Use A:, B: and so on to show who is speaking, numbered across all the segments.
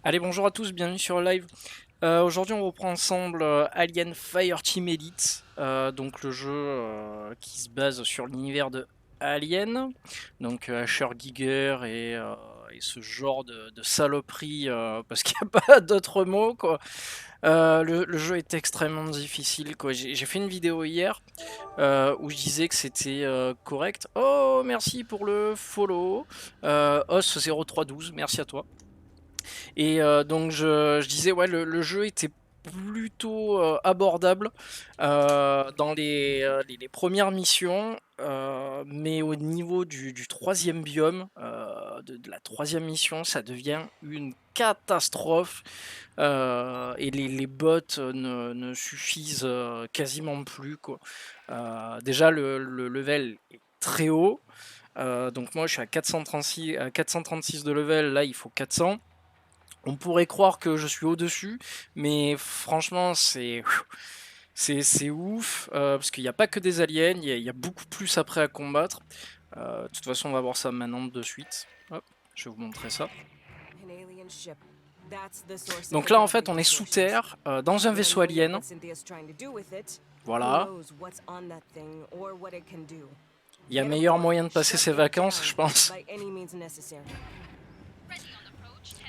A: Allez, bonjour à tous, bienvenue sur le live. Aujourd'hui, on reprend ensemble Alien Fireteam Elite, donc le jeu qui se base sur l'univers de Alien, donc Asher Giger et ce genre de saloperie, parce qu'il n'y a pas d'autre mot, quoi. Le jeu est extrêmement difficile, quoi. J'ai fait une vidéo hier où je disais que c'était correct. Oh, merci pour le follow. Os0312, merci à toi. Et donc je disais, ouais, le jeu était plutôt abordable dans les premières missions, mais au niveau du troisième biome, de la troisième mission, ça devient une catastrophe et les bots ne suffisent quasiment plus, quoi. Déjà, le level est très haut. Donc moi je suis à 436 de level, là il faut 400. On pourrait croire que je suis au-dessus, mais franchement, c'est ouf, parce qu'il n'y a pas que des aliens, il y a beaucoup plus après à combattre. De toute façon, on va voir ça maintenant de suite. Hop, je vais vous montrer ça. Donc là, en fait, on est sous terre, dans un vaisseau alien. Voilà. Il y a meilleur moyen de passer ses vacances, je pense.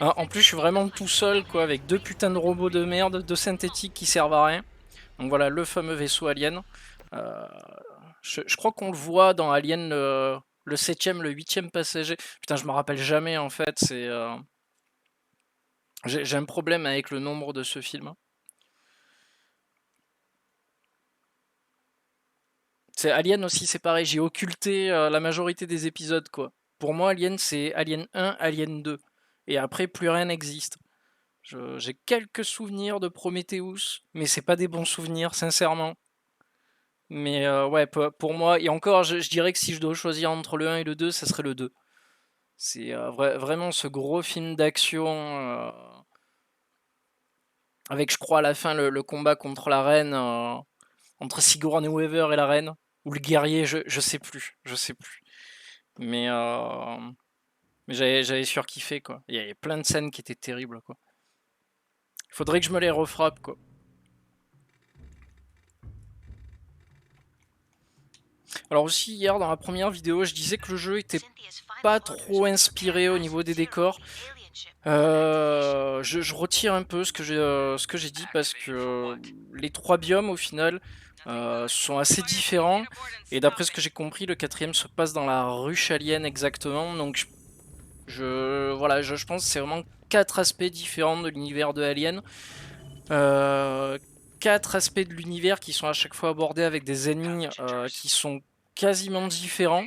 A: En plus, je suis vraiment tout seul, quoi, avec deux putains de robots de merde, deux synthétiques qui servent à rien. Donc voilà, le fameux vaisseau alien. Euh, je crois qu'on le voit dans Alien, le 7ème, le 8ème passager. Putain, je me rappelle jamais, en fait. J'ai un problème avec le nombre de ce film. C'est Alien aussi, c'est pareil. J'ai occulté la majorité des épisodes, quoi. Pour moi, Alien, c'est Alien 1, Alien 2. Et après, plus rien n'existe. J'ai quelques souvenirs de Prometheus, mais c'est pas des bons souvenirs, sincèrement. Mais ouais, pour moi, et encore, je dirais que si je dois choisir entre le 1 et le 2, ça serait le 2. C'est vraiment ce gros film d'action avec, je crois, à la fin, le combat contre la reine, entre Sigourney Weaver et la reine, ou le guerrier, je sais plus, je sais plus. Mais, mais j'avais surkiffé, quoi. Il y avait plein de scènes qui étaient terribles, quoi. Il faudrait que je me les refrappe, quoi. Alors aussi, hier, dans la première vidéo, je disais que le jeu était pas trop inspiré au niveau des décors. Je retire un peu ce que j'ai dit parce que les trois biomes au final sont assez différents et d'après ce que j'ai compris le quatrième se passe dans la ruche alien exactement donc voilà, je pense que c'est vraiment quatre aspects différents de l'univers de Alien. Quatre aspects de l'univers qui sont à chaque fois abordés avec des ennemis qui sont quasiment différents.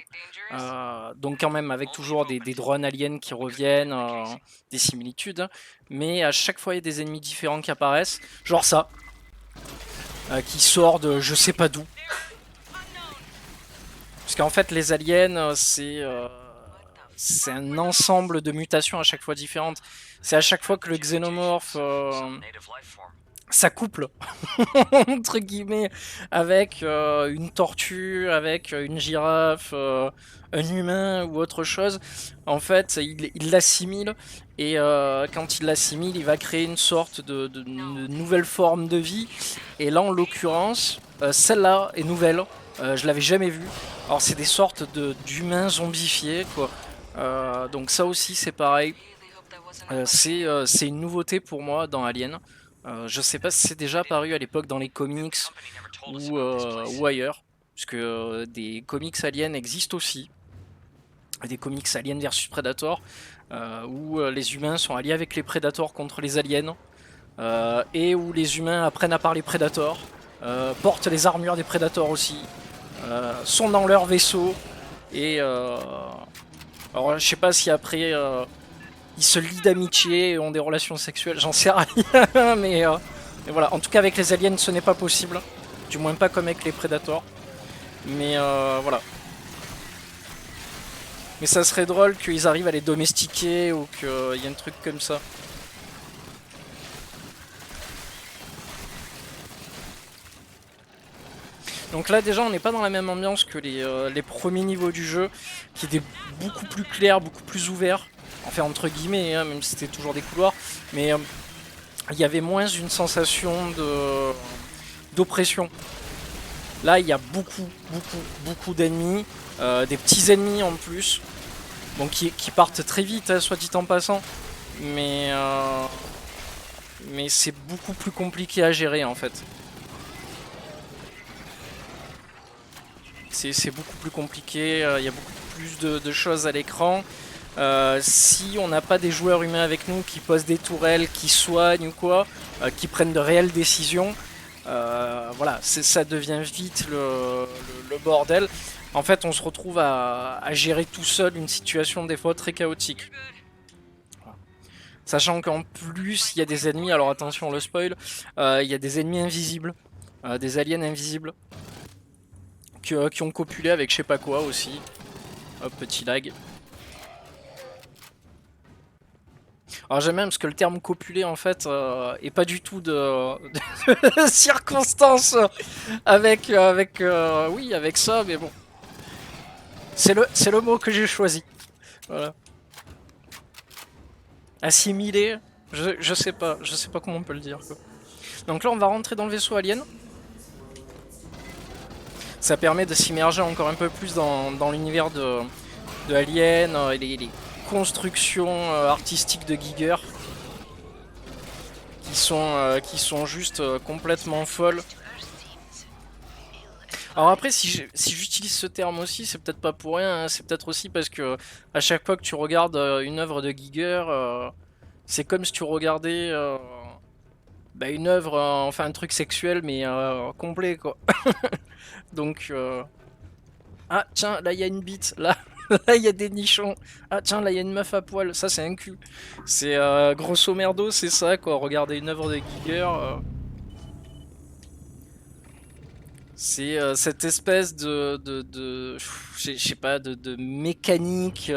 A: Donc quand même avec toujours des drones aliens qui reviennent, des similitudes, hein. Mais à chaque fois il y a des ennemis différents qui apparaissent, genre ça, qui sort de je sais pas d'où. Parce qu'en fait les aliens c'est un ensemble de mutations à chaque fois différentes. C'est à chaque fois que le xénomorphe s'accouple entre guillemets avec une tortue, avec une girafe, un humain ou autre chose. En fait, il l'assimile et quand il l'assimile, il va créer une sorte de nouvelle forme de vie. Et là, en l'occurrence, celle-là est nouvelle. Je l'avais jamais vue. Alors, c'est des sortes d'humains zombifiés, quoi. Donc ça aussi, c'est pareil. C'est une nouveauté pour moi dans Alien. Je sais pas si c'est déjà apparu à l'époque dans les comics ou ailleurs, puisque des comics aliens existent aussi, des comics Alien versus Predator, où les humains sont alliés avec les Predators contre les aliens, et où les humains apprennent à parler Predator, portent les armures des Predators aussi, sont dans leur vaisseau, et alors je sais pas si après ils se lient d'amitié et ont des relations sexuelles, j'en sais rien, mais voilà. En tout cas, avec les aliens, ce n'est pas possible. Du moins, pas comme avec les Predators. Mais voilà. Mais ça serait drôle qu'ils arrivent à les domestiquer ou qu'il y ait un truc comme ça. Donc là, déjà, on n'est pas dans la même ambiance que les premiers niveaux du jeu, qui étaient beaucoup plus clairs, beaucoup plus ouverts. Enfin, entre guillemets, hein, même si c'était toujours des couloirs. mais il y avait moins une sensation d'oppression. Là, il y a beaucoup d'ennemis, des petits ennemis en plus, bon, qui partent très vite, hein, soit dit en passant, mais c'est beaucoup plus compliqué à gérer en fait. C'est beaucoup plus compliqué, il y a beaucoup plus de choses à l'écran. Si on n'a pas des joueurs humains avec nous qui posent des tourelles, qui soignent ou quoi, qui prennent de réelles décisions, voilà, ça devient vite le bordel. En fait, on se retrouve à gérer tout seul une situation des fois très chaotique. Voilà. Sachant qu'en plus, il y a des ennemis, alors attention le spoil, il y a des ennemis invisibles, des aliens invisibles, qui ont copulé avec je sais pas quoi aussi. Hop, petit lag. Alors j'aime même parce que le terme copulé en fait est pas du tout de circonstance avec oui avec ça, mais bon, c'est le mot que j'ai choisi. Voilà. Assimiler, je sais pas comment on peut le dire quoi. Donc là on va rentrer dans le vaisseau alien. Ça permet de s'immerger encore un peu plus dans l'univers de Alien et les constructions artistiques de Giger qui sont juste complètement folles. Alors après, si j'utilise ce terme aussi, c'est peut-être pas pour rien, hein, c'est peut-être aussi parce que à chaque fois que tu regardes une œuvre de Giger, c'est comme si tu regardais bah, une œuvre, enfin un truc sexuel mais complet quoi. Donc ah tiens, là il y a une bite, là là il y a des nichons, ah tiens là il y a une meuf à poil, ça c'est un cul. C'est grosso merdo, c'est ça quoi, regarder une œuvre de Giger. C'est cette espèce je sais pas, de mécanique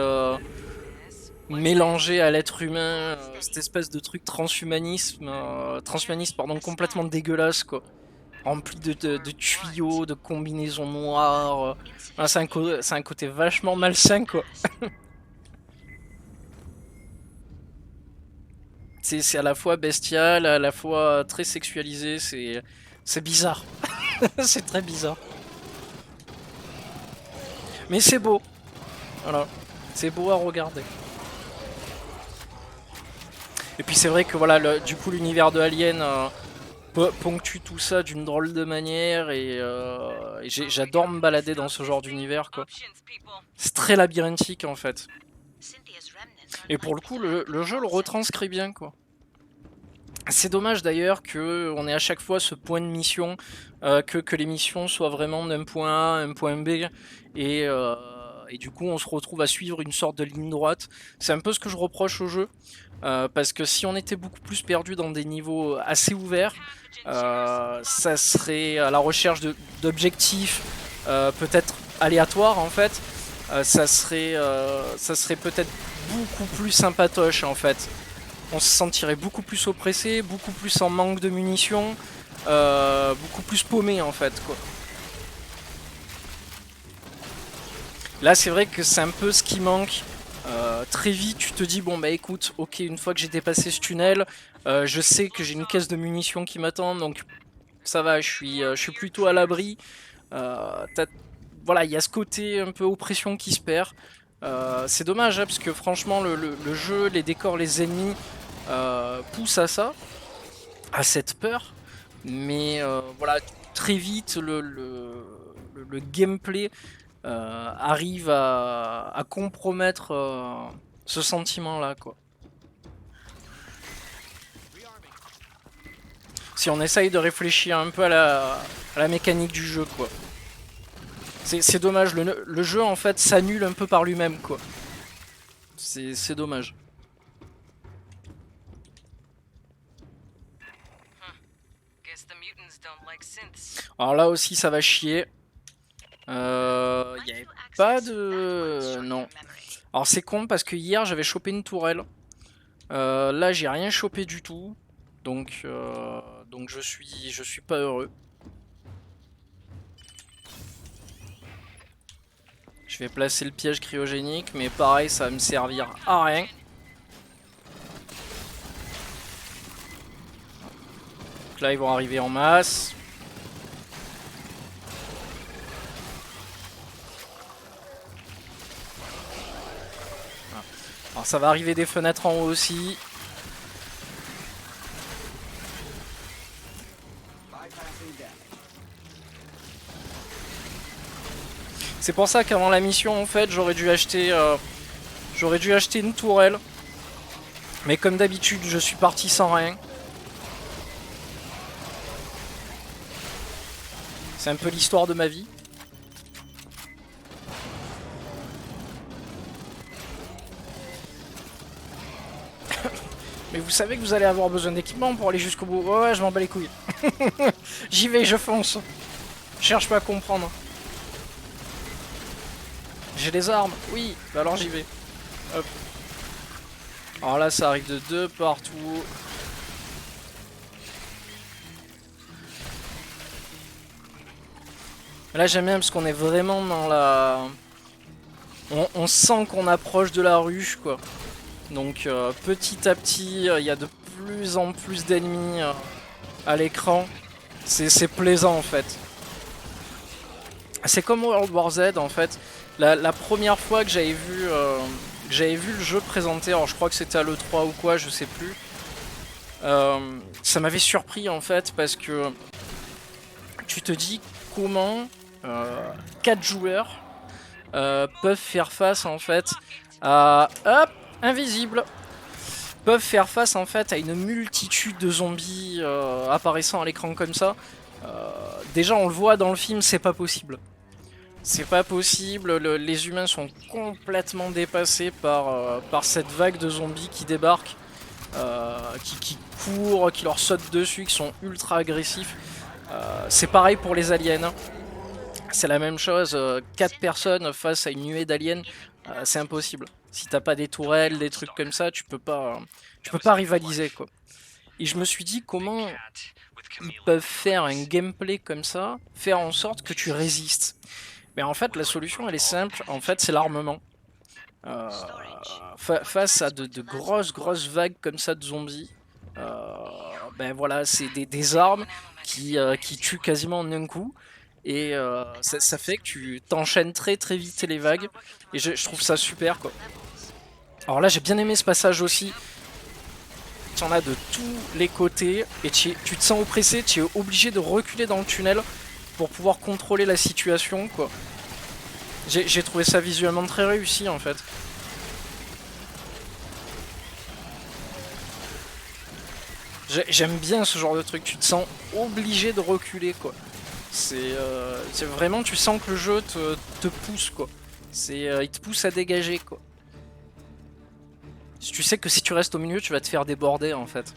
A: mélangée à l'être humain, cette espèce de truc transhumaniste pardon, complètement dégueulasse quoi, rempli de tuyaux, de combinaisons noires. C'est un côté vachement malsain quoi. C'est à la fois bestial, à la fois très sexualisé, c'est bizarre, c'est très bizarre. Mais c'est beau, voilà, c'est beau à regarder. Et puis c'est vrai que voilà, du coup l'univers de Alien ponctue tout ça d'une drôle de manière et j'adore me balader dans ce genre d'univers quoi. C'est très labyrinthique en fait. Et pour le coup le jeu le retranscrit bien quoi. C'est dommage d'ailleurs qu'on ait à chaque fois ce point de mission, que les missions soient vraiment d'un point A à un point B, et du coup on se retrouve à suivre une sorte de ligne droite. C'est un peu ce que je reproche au jeu, parce que si on était beaucoup plus perdu dans des niveaux assez ouverts, ça serait à la recherche d'objectifs peut-être aléatoires en fait, ça serait peut-être beaucoup plus sympatoche en fait. On se sentirait beaucoup plus oppressé, beaucoup plus en manque de munitions, beaucoup plus paumé en fait quoi. Là c'est vrai que c'est un peu ce qui manque. Très vite tu te dis bon bah écoute, ok, une fois que j'ai dépassé ce tunnel, je sais que j'ai une caisse de munitions qui m'attend, donc ça va, je suis plutôt à l'abri. Voilà, il y a ce côté un peu oppression qui se perd. C'est dommage hein, parce que franchement le jeu, les décors, les ennemis poussent à ça, à cette peur, mais voilà, très vite le gameplay arrive à compromettre ce sentiment là quoi. Si on essaye de réfléchir un peu à la mécanique du jeu quoi. C'est dommage, le jeu en fait s'annule un peu par lui-même quoi. C'est dommage. Alors là aussi ça va chier. Y avait pas de... Non. Alors c'est con parce que hier j'avais chopé une tourelle. Là j'ai rien chopé du tout. Donc je suis pas heureux. Je vais placer le piège cryogénique, mais pareil ça va me servir à rien. Donc là ils vont arriver en masse. Alors ça va arriver des fenêtres en haut aussi. C'est pour ça qu'avant la mission en fait j'aurais dû acheter une tourelle. Mais comme d'habitude je suis parti sans rien. C'est un peu l'histoire de ma vie. Mais vous savez que vous allez avoir besoin d'équipement pour aller jusqu'au bout. Ouais, je m'en bats les couilles. J'y vais, je fonce. Je cherche pas à comprendre. J'ai des armes. Oui, bah alors j'y vais. Hop. Alors là, ça arrive de deux partout. Là, j'aime bien parce qu'on est vraiment dans la... On sent qu'on approche de la ruche, quoi. Donc petit à petit, il y a de plus en plus d'ennemis à l'écran. C'est plaisant en fait. C'est comme World War Z en fait. La première fois que j'avais vu le jeu présenté, alors je crois que c'était à l'E3 ou quoi, je sais plus. Ça m'avait surpris en fait parce que tu te dis comment 4 joueurs peuvent faire face en fait à... Hop, invisible, peuvent faire face en fait à une multitude de zombies apparaissant à l'écran comme ça. Déjà on le voit dans le film, c'est pas possible. C'est pas possible, les humains sont complètement dépassés par cette vague de zombies qui débarquent, qui courent, qui leur sautent dessus, qui sont ultra agressifs. C'est pareil pour les aliens. C'est la même chose, 4 personnes face à une nuée d'aliens, c'est impossible. Si t'as pas des tourelles, des trucs comme ça, tu peux pas rivaliser quoi. Et je me suis dit comment ils peuvent faire un gameplay comme ça, faire en sorte que tu résistes. Mais en fait la solution elle est simple, en fait c'est l'armement. Face à de grosses vagues comme ça de zombies, ben voilà, c'est des armes qui tuent quasiment en un coup. Et ça fait que tu t'enchaînes très vite les vagues. Et je trouve ça super quoi. Alors là j'ai bien aimé ce passage aussi. Tu en as de tous les côtés. Et tu te sens oppressé, tu es obligé de reculer dans le tunnel pour pouvoir contrôler la situation quoi. J'ai trouvé ça visuellement très réussi en fait. J'aime bien ce genre de truc, tu te sens obligé de reculer quoi. C'est vraiment, tu sens que le jeu te pousse quoi. Il te pousse à dégager quoi. Tu sais que si tu restes au milieu, tu vas te faire déborder en fait.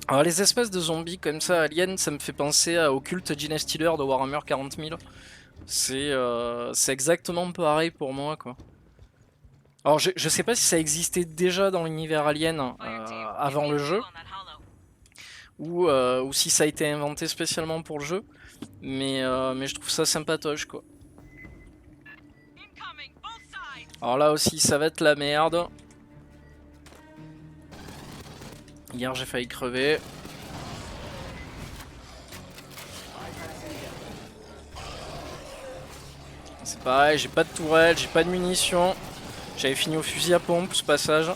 A: Alors les espèces de zombies comme ça, aliens, ça me fait penser au culte Gene Stealer de Warhammer 40 000. C'est exactement pareil pour moi quoi. Alors je sais pas si ça existait déjà dans l'univers Alien avant le jeu, ou si ça a été inventé spécialement pour le jeu, mais je trouve ça sympatoche quoi. Alors là aussi ça va être la merde. Hier j'ai failli crever. C'est pareil, j'ai pas de tourelle, j'ai pas de munitions. J'avais fini au fusil à pompe ce passage.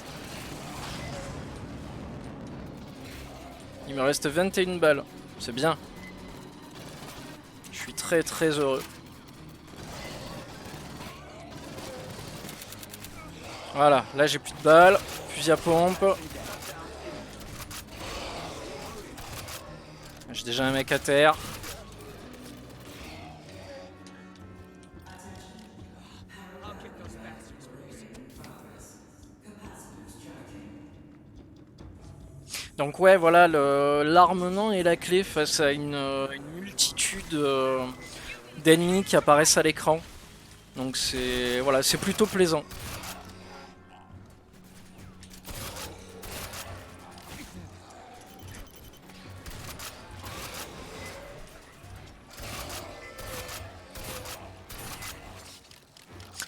A: Il me reste 21 balles, c'est bien. Je suis très heureux. Voilà, là j'ai plus de balles, fusil à pompe. J'ai déjà un mec à terre. Donc ouais, voilà, l'armement est la clé face à une multitude d'ennemis qui apparaissent à l'écran. Donc voilà, c'est plutôt plaisant.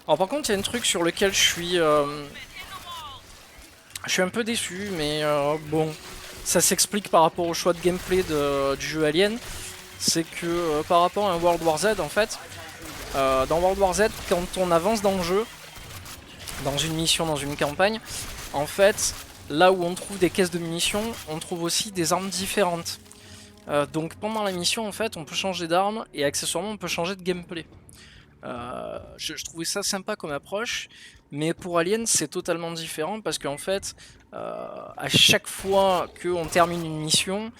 A: Alors par contre, il y a un truc sur lequel je suis un peu déçu, mais bon, ça s'explique par rapport au choix de gameplay du jeu Alien. C'est que par rapport à un World War Z, en fait, dans World War Z, quand on avance dans le jeu, dans une mission, dans une campagne, en fait, là où on trouve des caisses de munitions, on trouve aussi des armes différentes. Donc pendant la mission, en fait, on peut changer d'arme et accessoirement, on peut changer de gameplay. Je trouvais ça sympa comme approche, mais pour Alien, c'est totalement différent parce qu'en fait, à chaque fois qu'on termine une mission,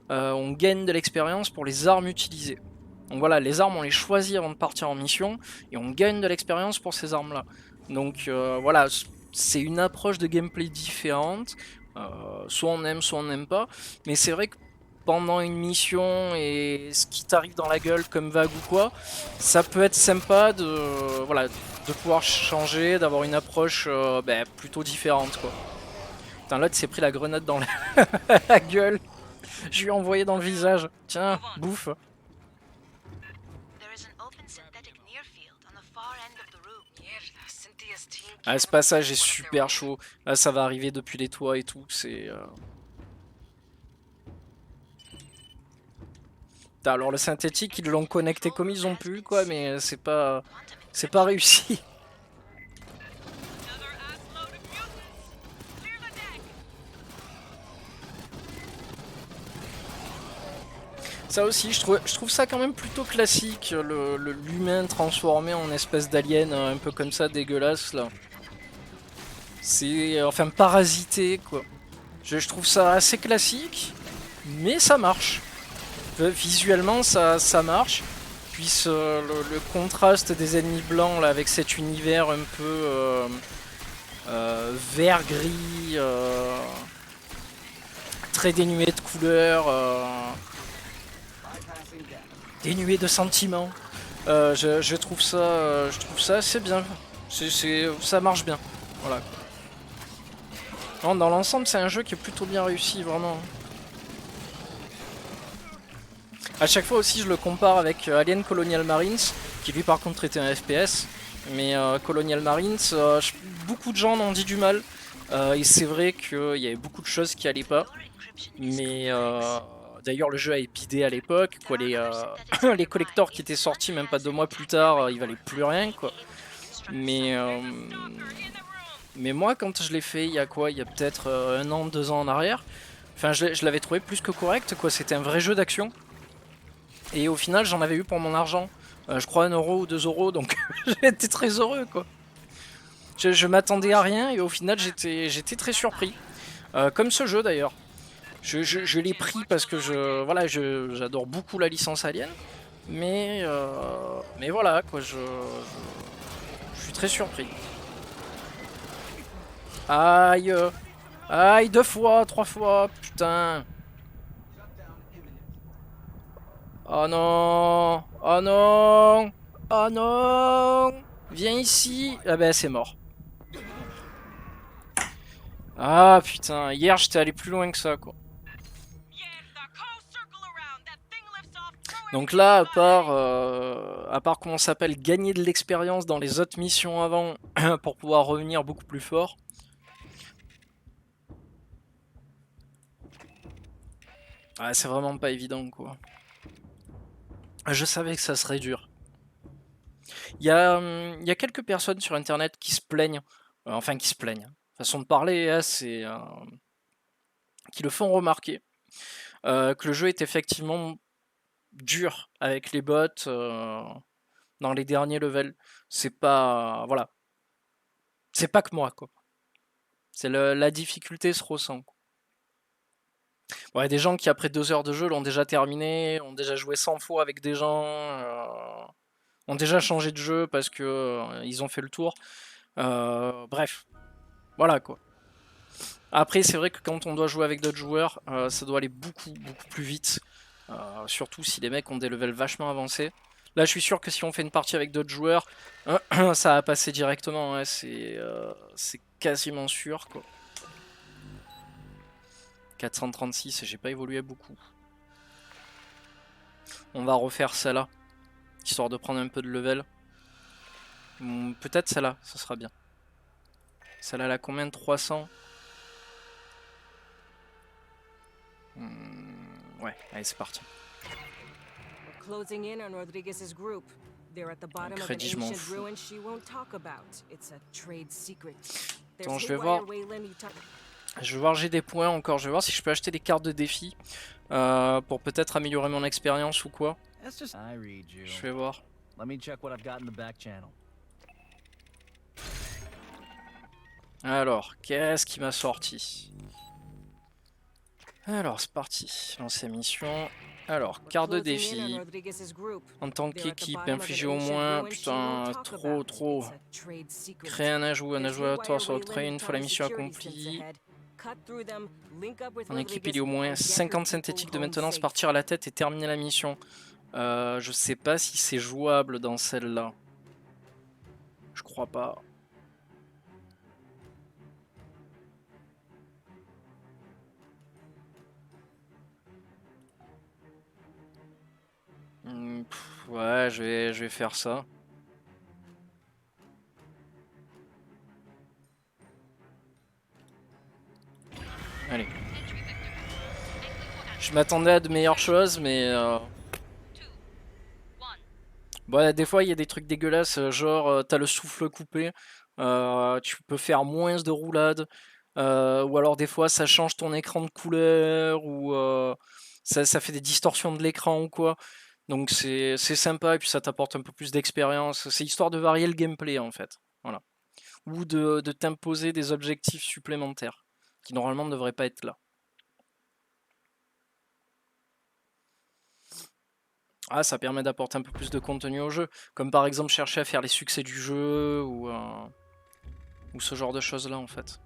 A: on gagne de l'expérience pour les armes utilisées. Donc voilà, les armes on les choisit avant de partir en mission et on gagne de l'expérience pour ces armes là. Donc voilà, c'est une approche de gameplay différente. Soit on aime, soit on n'aime pas. Mais c'est vrai que pendant une mission et ce qui t'arrive dans la gueule comme vague ou quoi, ça peut être sympa voilà, de pouvoir changer, d'avoir une approche plutôt différente quoi. Putain, l'autre s'est pris la grenade dans la gueule. Je lui ai envoyé dans le visage. Tiens, bouffe. Ah, ce passage est super chaud. Là, ça va arriver depuis les toits et tout. Alors le synthétique, ils l'ont connecté comme ils ont pu, quoi, mais c'est pas réussi. Ça aussi, je trouve ça quand même plutôt classique, l'humain transformé en espèce d'alien un peu comme ça, dégueulasse là. C'est enfin parasité quoi. Je trouve ça assez classique, mais ça marche. Visuellement, ça marche. Puis le contraste des ennemis blancs là, avec cet univers un peu vert gris, très dénué de couleurs, dénué de sentiments. Je trouve ça assez bien. Ça marche bien. Voilà. Non, dans l'ensemble, c'est un jeu qui est plutôt bien réussi, vraiment. À chaque fois aussi, je le compare avec Alien Colonial Marines, qui lui par contre était un FPS. Mais Colonial Marines, beaucoup de gens en ont dit du mal. Et c'est vrai qu'il y avait beaucoup de choses qui allaient pas. Mais d'ailleurs, le jeu a été bidé à l'époque. Les collectors qui étaient sortis même pas 2 mois plus tard, ils valaient plus rien. Quoi. Mais, mais moi, quand je l'ai fait, il y a quoi? Il y a peut-être 1 an, 2 ans en arrière. Enfin, je l'avais trouvé plus que correct. Quoi. C'était un vrai jeu d'action. Et au final, j'en avais eu pour mon argent. Je crois 1 € ou 2 €, donc j'étais très heureux quoi. Je m'attendais à rien et au final j'étais très surpris. Comme ce jeu d'ailleurs. Je l'ai pris parce que j'adore beaucoup la licence Alien. Mais voilà quoi, je suis très surpris. Aïe. Aïe, 2 fois, 3 fois, putain. Oh non. Oh non. Oh non. Viens ici. Ah ben c'est mort. Ah putain, hier j'étais allé plus loin que ça quoi. Donc là, à part comment ça s'appelle, gagner de l'expérience dans les autres missions avant pour pouvoir revenir beaucoup plus fort. Ah, c'est vraiment pas évident quoi. Je savais que ça serait dur. Il y a quelques personnes sur internet qui se plaignent, enfin qui se plaignent, façon de parler, hein, qui le font remarquer, que le jeu est effectivement dur avec les bots dans les derniers levels. C'est pas. Voilà. C'est pas que moi, quoi. La difficulté se ressent. Quoi. Ouais, des gens qui après 2 heures de jeu l'ont déjà terminé, ont déjà joué 100 fois avec des gens, ont déjà changé de jeu parce que ils ont fait le tour. Bref, voilà quoi. Après, c'est vrai que quand on doit jouer avec d'autres joueurs, ça doit aller beaucoup plus vite. Surtout si les mecs ont des levels vachement avancés. Là, je suis sûr que si on fait une partie avec d'autres joueurs, ça va passer directement. Ouais, c'est quasiment sûr quoi. 436, j'ai pas évolué beaucoup. On va refaire ça là, histoire de prendre un peu de level. Peut-être celle-là, ça sera bien. Celle-là, elle a combien de 300? Ouais, allez, c'est parti. Crédit, je m'en fous. Attends, je vais voir. Je vais voir, j'ai des points encore. Je vais voir si je peux acheter des cartes de défi pour peut-être améliorer mon expérience ou quoi. Je vais voir. Alors, qu'est-ce qui m'a sorti? Alors, c'est parti. Lancer mission. Alors, carte de défi. En tant qu'équipe, infliger au moins. Putain, trop. Créer un ajout aléatoire sur l'octroi une fois la mission accomplie. En équipe, il est au moins 50 synthétiques de maintenance, partir à la tête et terminer la mission. Je sais pas si c'est jouable dans celle-là. Je crois pas. Ouais, je vais faire ça. Allez. Je m'attendais à de meilleures choses, mais... Bon, des fois, il y a des trucs dégueulasses, genre t'as le souffle coupé, tu peux faire moins de roulade, ou alors des fois ça change ton écran de couleur, ou ça fait des distorsions de l'écran ou quoi. Donc c'est sympa et puis ça t'apporte un peu plus d'expérience. C'est histoire de varier le gameplay en fait. Voilà. Ou de t'imposer des objectifs supplémentaires qui normalement ne devraient pas être là. Ah, ça permet d'apporter un peu plus de contenu au jeu, comme par exemple chercher à faire les succès du jeu ou ce genre de choses là en fait.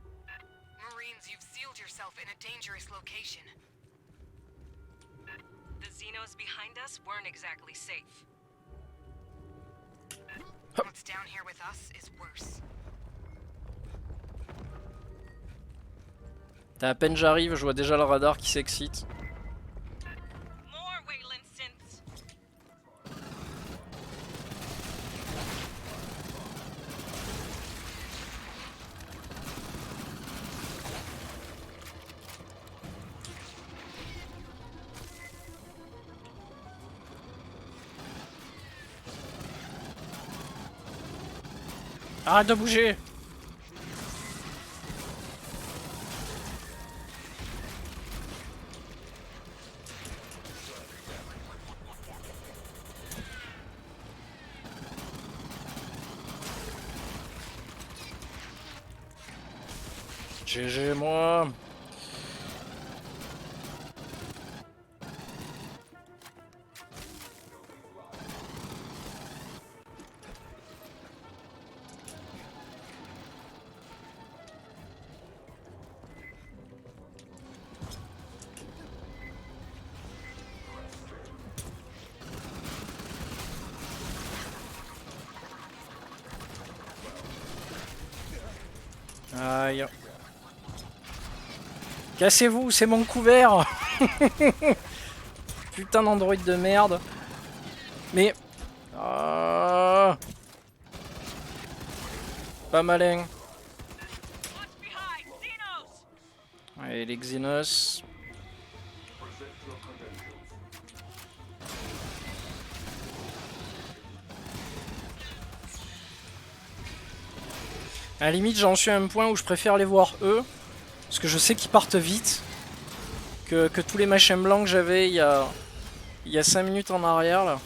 A: À peine j'arrive, je vois déjà le radar qui s'excite. Arrête de bouger! GG moi! Aïe. Cassez-vous, c'est mon couvert. Putain d'android de merde. Mais... pas malin. Allez, les Xenos. À la limite, j'en suis à un point où je préfère les voir eux. Parce que je sais qu'ils partent vite. Que tous les machins blancs que j'avais il y a 5 minutes en arrière là.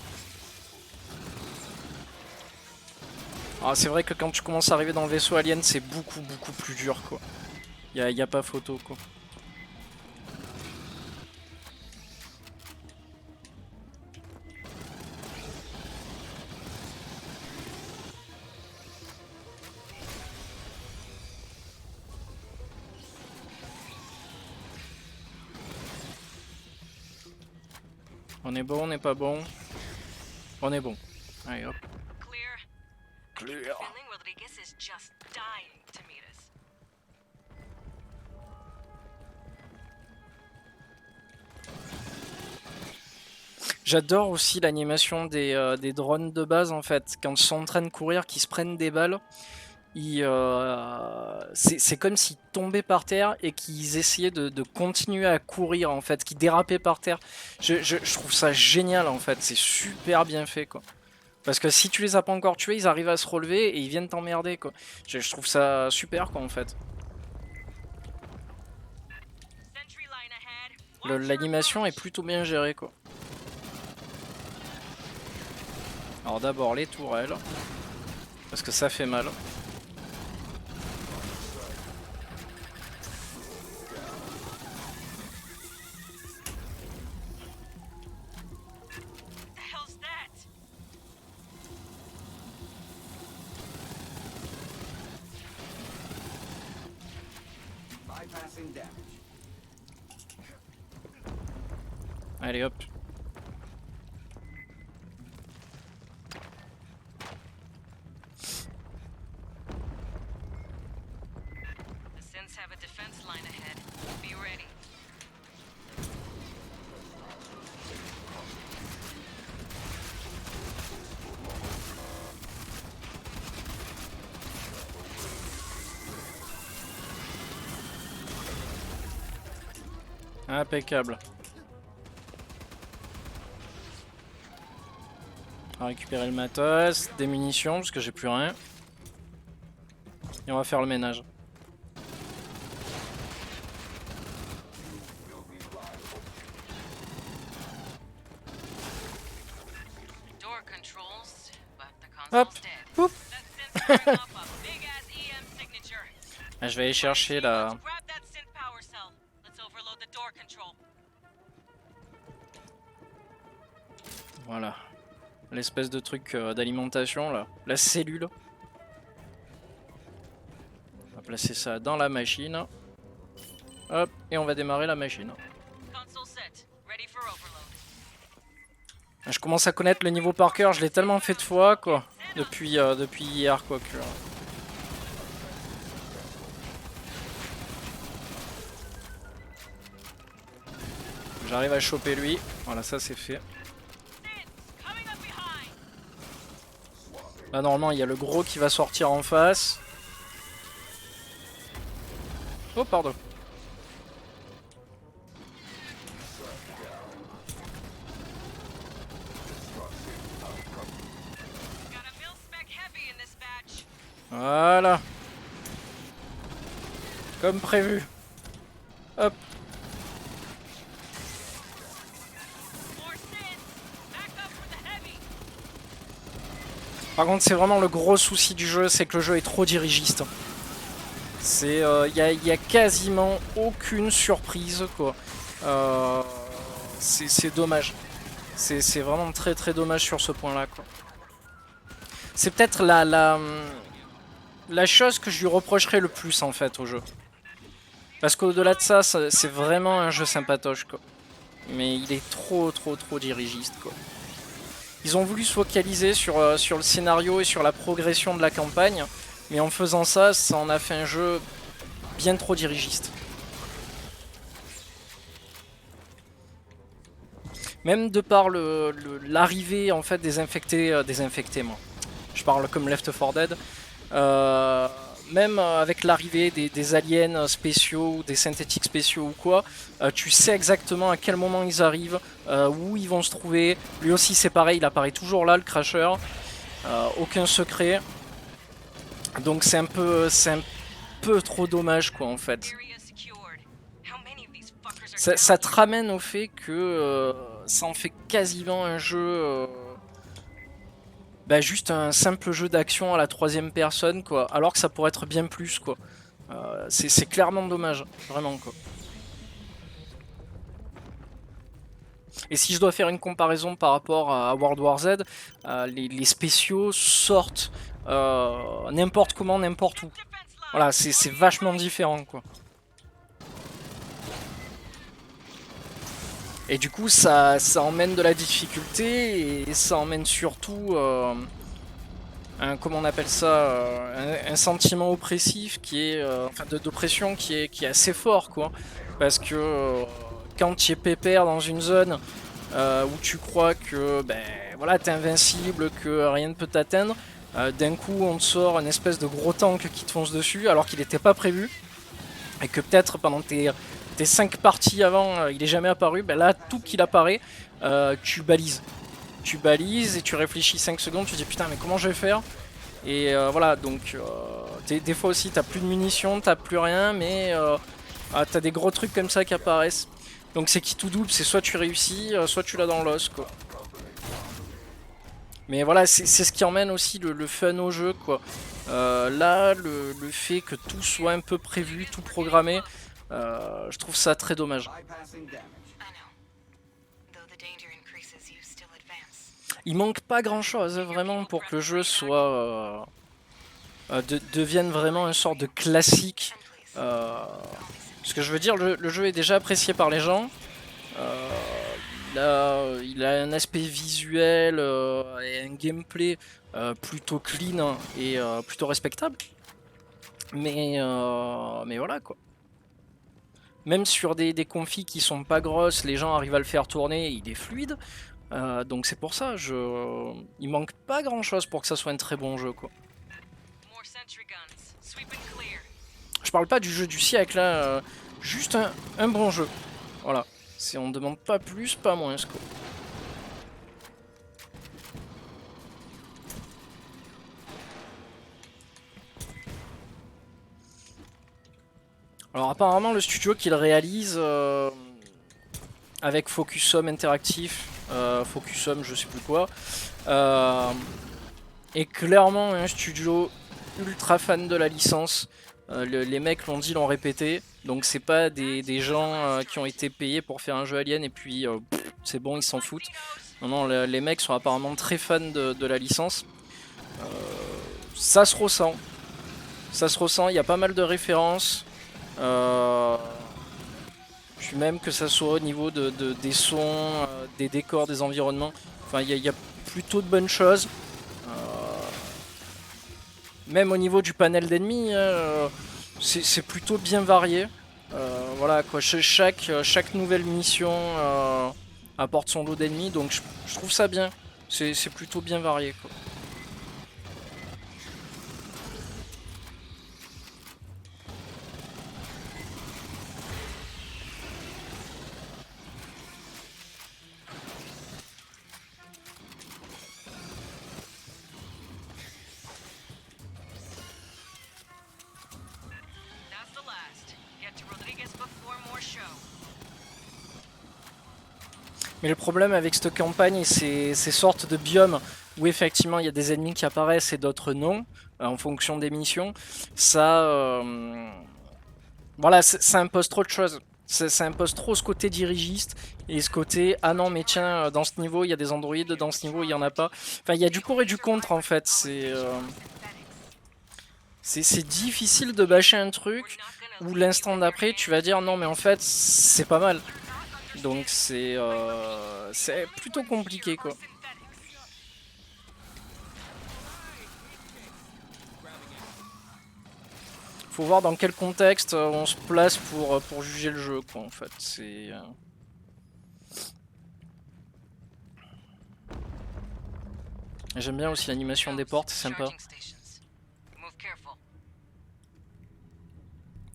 A: Ah, c'est vrai que quand tu commences à arriver dans le vaisseau alien, c'est beaucoup plus dur quoi. Y a pas photo quoi. On est bon, on n'est pas bon. On est bon. Allez hop. Clear. J'adore aussi l'animation des drones de base en fait. Quand ils sont en train de courir, qu'ils se prennent des balles, c'est comme s'ils tombaient par terre et qu'ils essayaient de continuer à courir en fait, qu'ils dérapaient par terre. Je trouve ça génial en fait, c'est super bien fait quoi. Parce que si tu les as pas encore tués, ils arrivent à se relever et ils viennent t'emmerder quoi. Je trouve ça super quoi en fait. L'animation est plutôt bien gérée quoi. Alors d'abord les tourelles, parce que ça fait mal. Allez hop. Impeccable. On va récupérer le matos, des munitions parce que j'ai plus rien. Et on va faire le ménage. Hop, poup. Je vais aller chercher la... Voilà. L'espèce de truc d'alimentation là. La cellule. On va placer ça dans la machine. Hop, et on va démarrer la machine. Je commence à connaître le niveau par cœur, je l'ai tellement fait de fois quoi. Depuis hier quoi que... J'arrive à choper lui. Voilà, ça c'est fait. Là normalement il y a le gros qui va sortir en face. Oh pardon. Voilà. Comme prévu. Hop. Par contre c'est vraiment le gros souci du jeu, c'est que le jeu est trop dirigiste. C'est, y a quasiment aucune surprise quoi. C'est dommage. C'est vraiment très très dommage sur ce point là quoi. C'est peut-être la chose que je lui reprocherais le plus en fait au jeu. Parce qu'au-delà de ça, c'est vraiment un jeu sympatoche quoi. Mais il est trop dirigiste quoi. Ils ont voulu se focaliser sur le scénario et sur la progression de la campagne. Mais en faisant ça, ça en a fait un jeu bien trop dirigiste. Même de par l'arrivée en fait des infectés, moi. Je parle comme Left 4 Dead. Même avec l'arrivée des aliens spéciaux ou des synthétiques spéciaux ou quoi, tu sais exactement à quel moment ils arrivent, où ils vont se trouver. Lui aussi c'est pareil, il apparaît toujours là le crasher. Aucun secret. Donc c'est un peu trop dommage quoi en fait. Ça te ramène au fait que ça en fait quasiment un jeu... juste un simple jeu d'action à la troisième personne quoi, alors que ça pourrait être bien plus quoi. C'est clairement dommage, vraiment quoi. Et si je dois faire une comparaison par rapport à World War Z, les spéciaux sortent n'importe comment, n'importe où. Voilà, c'est vachement différent quoi. Et du coup ça emmène de la difficulté et ça emmène surtout comment on appelle ça, un sentiment oppressif qui est, enfin d'oppression qui est assez fort quoi. Parce que quand tu es pépère dans une zone où tu crois que ben, voilà, t'es invincible, que rien ne peut t'atteindre. D'un coup, on te sort une espèce de gros tank qui te fonce dessus alors qu'il n'était pas prévu. Et que peut-être pendant tes 5 parties avant, il est jamais apparu. Ben là, tout qu'il apparaît, tu balises. Tu balises et tu réfléchis 5 secondes, tu te dis putain, mais comment je vais faire? Et voilà, donc des fois aussi, t'as plus de munitions, t'as plus rien, mais t'as des gros trucs comme ça qui apparaissent. Donc c'est qui tout double, c'est soit tu réussis, soit tu l'as dans l'os, quoi. Mais voilà, c'est ce qui emmène aussi le fun au jeu, quoi. Là, le fait que tout soit un peu prévu, tout programmé, je trouve ça très dommage. Il manque pas grand chose, vraiment, pour que le jeu soit devienne vraiment une sorte de classique. Ce que je veux dire, le jeu est déjà apprécié par les gens. Il a un aspect visuel et un gameplay plutôt clean et plutôt respectable. Mais voilà quoi. Même sur des confis qui sont pas grosses, les gens arrivent à le faire tourner, il est fluide. Donc c'est pour ça, il manque pas grand chose pour que ça soit un très bon jeu quoi. Je parle pas du jeu du siècle, là, juste un bon jeu. Voilà. On ne demande pas plus, pas moins quoi. Alors apparemment le studio qui le réalise avec Focus Home Interactif, Focus Home je sais plus quoi, est clairement un studio ultra fan de la licence. Les mecs l'ont dit, l'ont répété, donc c'est pas des gens qui ont été payés pour faire un jeu Alien et puis c'est bon, ils s'en foutent. Non, non, les mecs sont apparemment très fans de la licence. Ça se ressent. Ça se ressent, il y a pas mal de références. Puis même que ça soit au niveau des sons, des décors, des environnements. Enfin, il y a plutôt de bonnes choses. Même au niveau du panel d'ennemis, c'est plutôt bien varié. Voilà quoi, chaque nouvelle mission apporte son lot d'ennemis, donc je trouve ça bien. C'est plutôt bien varié quoi. Mais le problème avec cette campagne et ces sortes de biomes où effectivement il y a des ennemis qui apparaissent et d'autres non, en fonction des missions, ça, voilà, ça impose trop de choses. Ça impose trop ce côté dirigiste et ce côté ah non mais tiens dans ce niveau il y a des androïdes, dans ce niveau il y en a pas. Enfin il y a du pour et du contre en fait. C'est difficile de bâcher un truc où l'instant d'après tu vas dire non mais en fait c'est pas mal. Donc c'est plutôt compliqué quoi. Faut voir dans quel contexte on se place pour juger le jeu quoi en fait. J'aime bien aussi l'animation des portes, c'est sympa.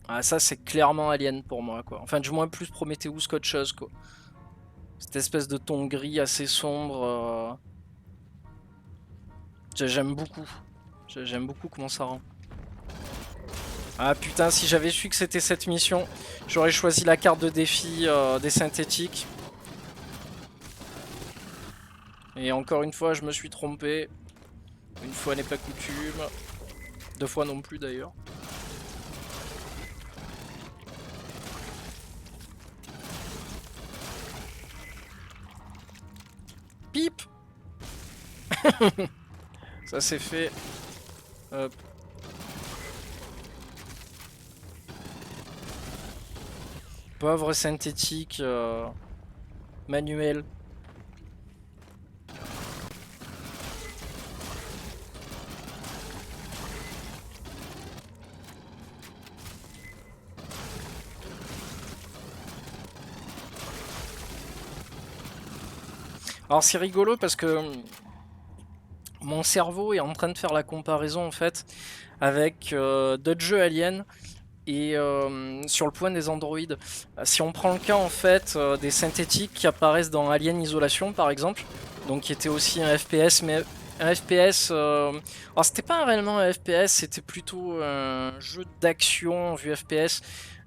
A: Ah ça c'est clairement Alien pour moi quoi. Enfin du moins plus Prometheus qu'autre chose quoi. Cette espèce de ton gris assez sombre. J'aime beaucoup. J'aime beaucoup comment ça rend. Ah putain, si j'avais su que c'était cette mission, j'aurais choisi la carte de défi des synthétiques. Et encore une fois, je me suis trompé. Une fois n'est pas coutume. 2 fois non plus d'ailleurs. Pip. Ça c'est fait. Hop. Pauvre synthétique manuel. Alors c'est rigolo parce que mon cerveau est en train de faire la comparaison en fait avec d'autres jeux Alien et sur le point des androïdes. Si on prend le cas en fait des synthétiques qui apparaissent dans Alien Isolation par exemple, donc qui était aussi un FPS, mais un FPS. Alors c'était pas réellement un FPS, c'était plutôt un jeu d'action en vue FPS,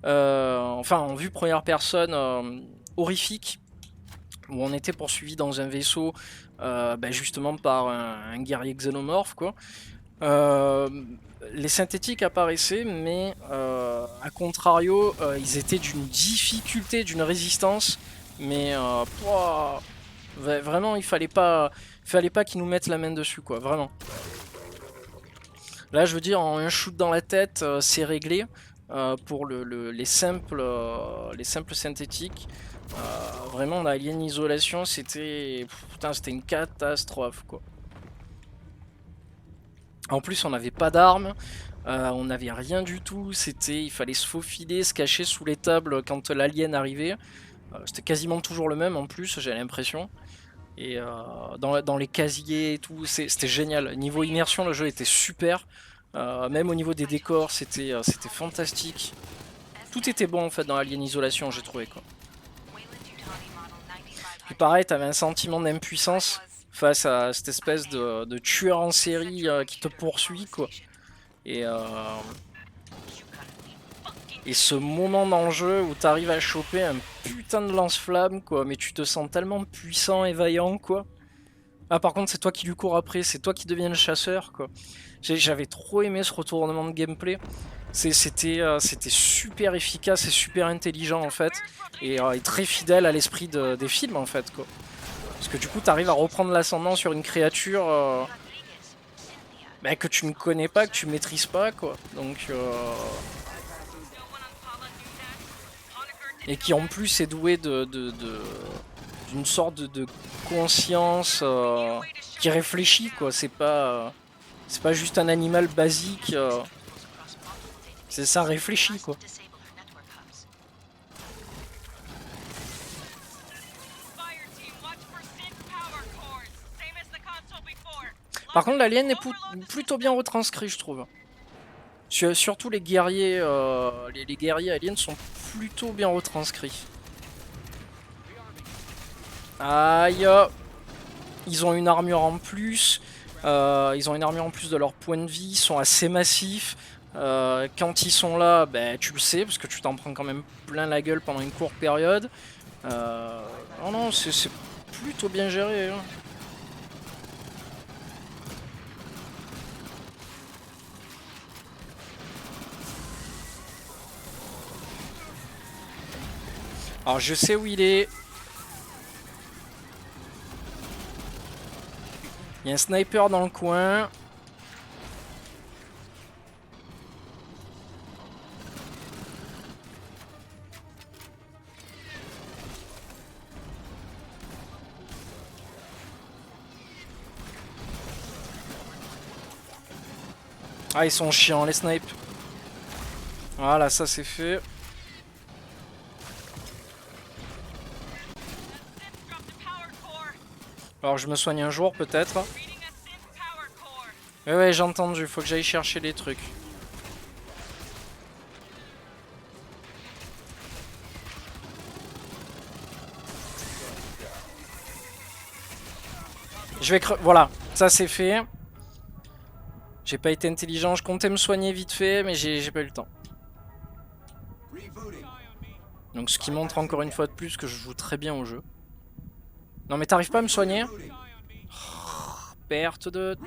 A: enfin en vue première personne horrifique, où on était poursuivi dans un vaisseau justement par un guerrier xénomorphe quoi. Euh, les synthétiques apparaissaient, mais à contrario, ils étaient d'une difficulté, d'une résistance, mais pouah, vraiment, fallait pas qu'ils nous mettent la main dessus, quoi, vraiment. Là, je veux dire, en un shoot dans la tête, c'est réglé pour les simples synthétiques. Vraiment, dans Alien Isolation, c'était une catastrophe, quoi. En plus, on n'avait pas d'armes, on n'avait rien du tout. Il fallait se faufiler, se cacher sous les tables quand l'alien arrivait. C'était quasiment toujours le même en plus, j'ai l'impression. Et dans les casiers et tout, c'était génial. Niveau immersion, le jeu était super. Même au niveau des décors, c'était fantastique. Tout était bon en fait dans Alien Isolation, j'ai trouvé quoi. Puis pareil, t'avais un sentiment d'impuissance face à cette espèce de tueur en série qui te poursuit quoi. Et, euh, et ce moment dans le jeu où t'arrives à choper un putain de lance-flamme quoi, mais tu te sens tellement puissant et vaillant quoi. Ah par contre c'est toi qui lui cours après, c'est toi qui deviens le chasseur quoi. J'avais trop aimé ce retournement de gameplay. C'était super efficace et super intelligent en fait. Et très fidèle à l'esprit des films en fait quoi. Parce que du coup t'arrives à reprendre l'ascendant sur une créature que tu ne connais pas, que tu maîtrises pas quoi. Donc et qui en plus est doué d'une sorte de conscience qui réfléchit quoi. C'est pas juste un animal basique. Ça réfléchit quoi. Par contre l'alien est plutôt bien retranscrit je trouve. Surtout les guerriers, les guerriers aliens sont plutôt bien retranscrits. Aïe. Ils ont une armure en plus. Ils ont une armure en plus de leur point de vie. Ils sont assez massifs. Quand ils sont là, tu le sais, parce que tu t'en prends quand même plein la gueule pendant une courte période. Non, non, c'est plutôt bien géré. Hein. Alors je sais où il est. Il y a un sniper dans le coin. Ah ils sont chiants les snipes. Voilà ça c'est fait. Alors je me soigne un jour peut-être. Ouais j'ai entendu, faut que j'aille chercher les trucs. Je vais voilà, ça c'est fait. J'ai pas été intelligent, je comptais me soigner vite fait, mais j'ai pas eu le temps. Donc ce qui montre encore une fois de plus que je joue très bien au jeu. Non mais t'arrives pas à me soigner? Oh, perte de...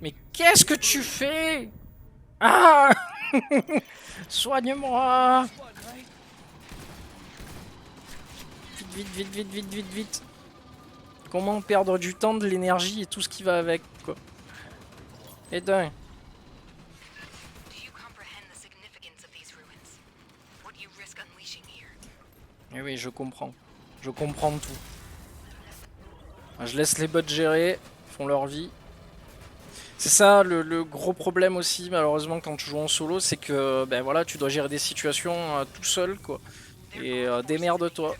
A: Mais qu'est-ce que tu fais? Ah soigne-moi. Vite, vite, vite, vite, vite, vite, vite. Comment perdre du temps, de l'énergie et tout ce qui va avec, quoi. Et dingue. Et oui, je comprends. Je comprends tout. Je laisse les bots gérer, font leur vie. C'est ça le gros problème aussi, malheureusement, quand tu joues en solo, c'est que voilà, tu dois gérer des situations tout seul, quoi. Et démerde-toi.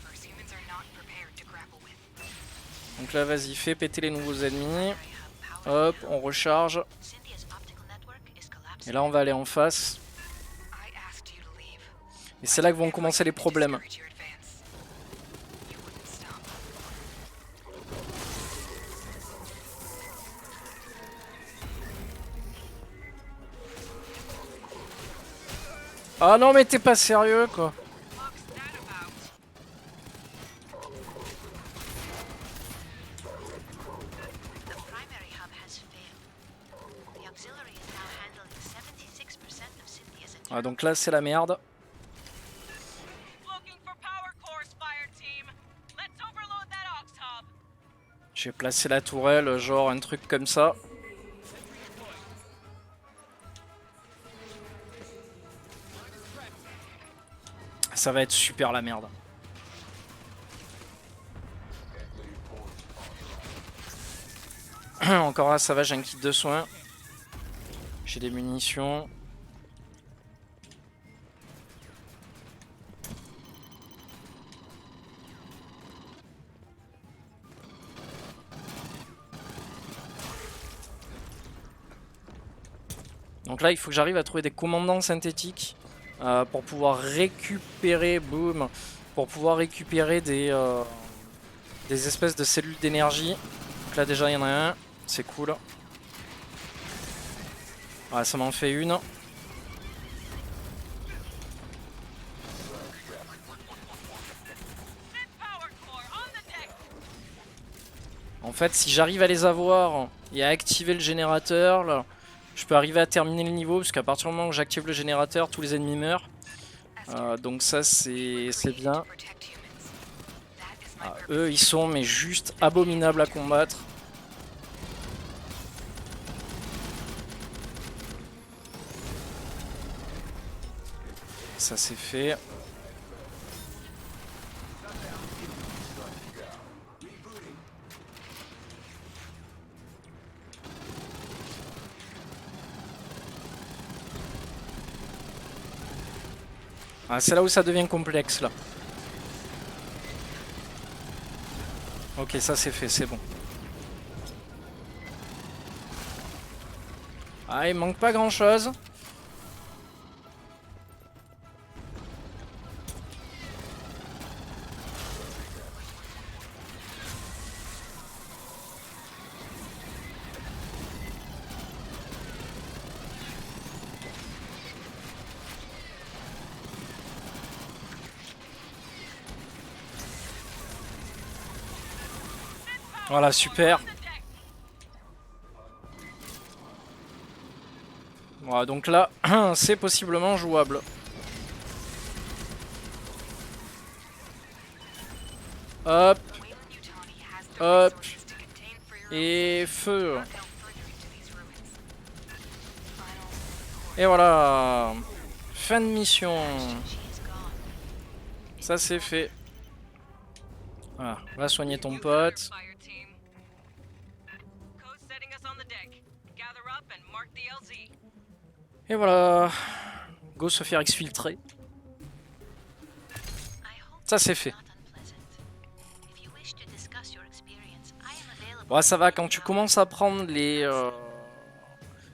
A: Donc là, vas-y, fais péter les nouveaux ennemis. Hop, on recharge. Et là, on va aller en face. Et c'est là que vont commencer les problèmes. Ah non, mais t'es pas sérieux, quoi. Ah, donc là, c'est la merde. J'ai placé la tourelle, genre un truc comme ça. Ça va être super la merde. Encore là, ça va, j'ai un kit de soins. J'ai des munitions. Donc là, il faut que j'arrive à trouver des commandants synthétiques pour pouvoir récupérer, boum, pour pouvoir récupérer des espèces de cellules d'énergie. Donc là, déjà, il y en a un, c'est cool. Ouais, ça m'en fait une. En fait, si j'arrive à les avoir et à activer le générateur, là, je peux arriver à terminer le niveau, parce qu'à partir du moment où j'active le générateur, tous les ennemis meurent. Donc ça, c'est bien. Ah, eux, ils sont mais juste abominables à combattre. Ça, c'est fait. Ah, c'est là où ça devient complexe, là. Ok, ça c'est fait, c'est bon. Ah, il manque pas grand chose. Voilà, super. Voilà, donc là, c'est possiblement jouable. Hop. Hop. Et feu. Et voilà. Fin de mission. Ça c'est fait. Voilà, va soigner ton pote. Et voilà. Go se faire exfiltrer. Ça c'est fait. Bon, ça va, quand tu commences à prendre les...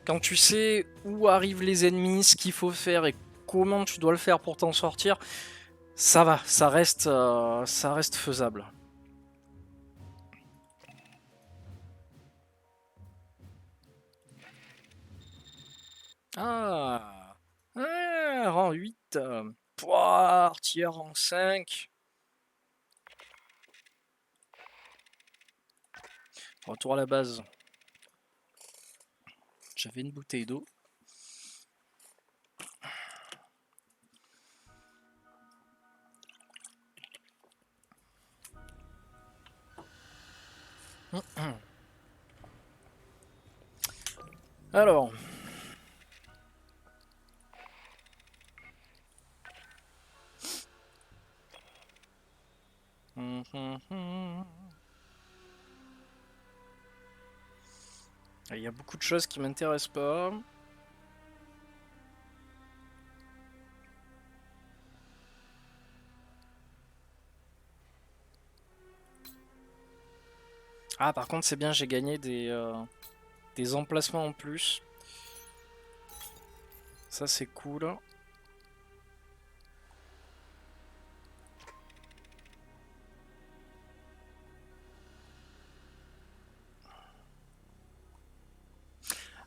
A: quand tu sais où arrivent les ennemis, ce qu'il faut faire et comment tu dois le faire pour t'en sortir, ça va, ça reste faisable. Ah, rang 8. Pouah, tiers rang 5. Retour à la base. J'avais une bouteille d'eau. Alors. Il y a beaucoup de choses qui m'intéressent pas. Ah, par contre, c'est bien, j'ai gagné des emplacements en plus. Ça, c'est cool.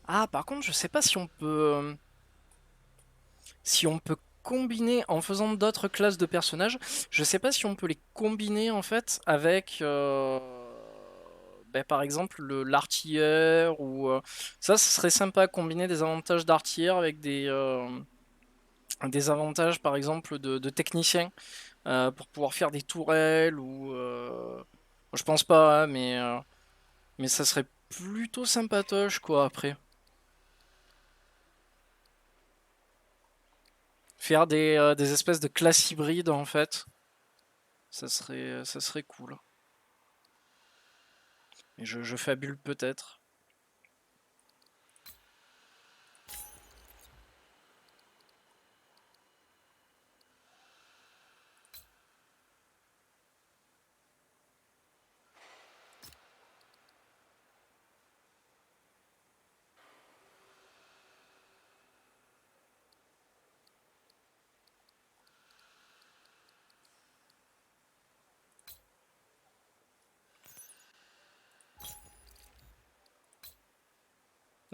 A: Ah, par contre, je sais pas si on peut combiner en faisant d'autres classes de personnages. Je sais pas si on peut les combiner en fait avec, ben, par exemple, l'artilleur ou ça, ce serait sympa combiner des avantages d'artilleur avec des avantages, par exemple, de technicien pour pouvoir faire des tourelles ou je pense pas, hein, mais ça serait plutôt sympatoche quoi après. Faire des espèces de classes hybrides en fait, ça serait cool. Et je fabule peut-être.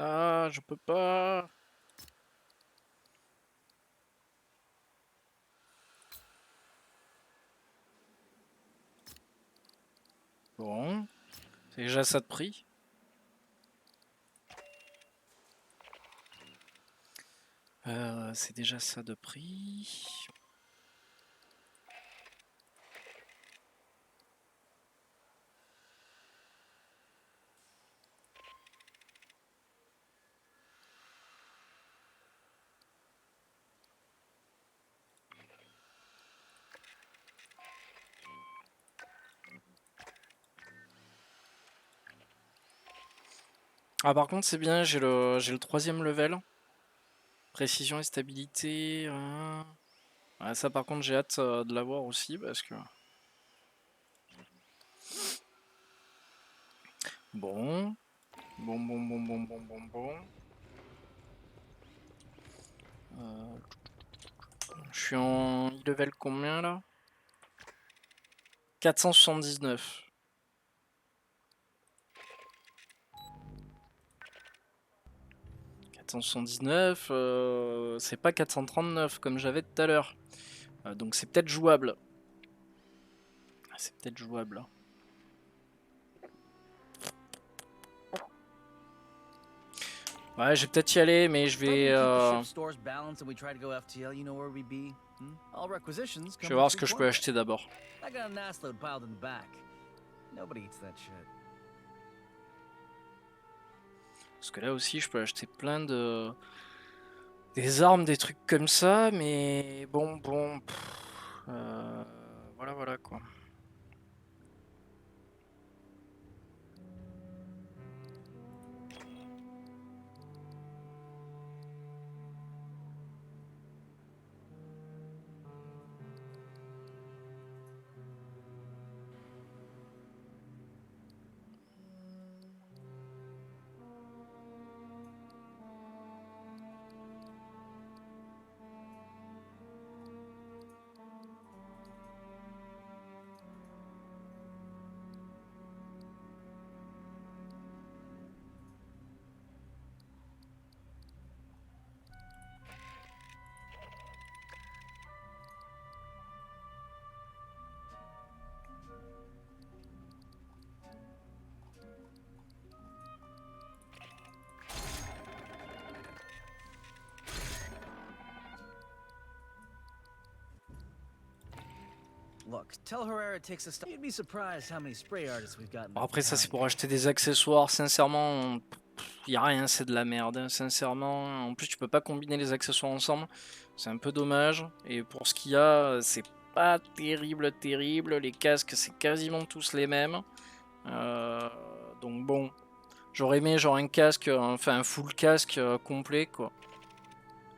A: Ah, je peux pas. Bon, c'est déjà ça de prix. C'est déjà ça de prix. Ah, par contre, c'est bien, j'ai le troisième level. Précision et stabilité. Ouais, ça, par contre, j'ai hâte de l'avoir aussi parce que. Bon. Bon, bon, bon, bon, bon, bon, bon. Euh, je suis en level combien là? 479. 479, c'est pas 439 comme j'avais tout à l'heure. Donc c'est peut-être jouable. C'est peut-être jouable. Ouais, je vais peut-être y aller, mais je vais voir ce que je peux acheter d'abord. Parce que là aussi, je peux acheter plein de des armes, des trucs comme ça, mais bon, voilà, voilà quoi. Bon, après ça c'est pour acheter des accessoires, sincèrement, y a rien, c'est de la merde, hein, sincèrement. En plus tu peux pas combiner les accessoires ensemble, c'est un peu dommage. Et pour ce qu'il y a, c'est pas terrible, terrible. Les casques c'est quasiment tous les mêmes. Euh, donc bon, j'aurais aimé genre un casque, enfin un full casque complet quoi.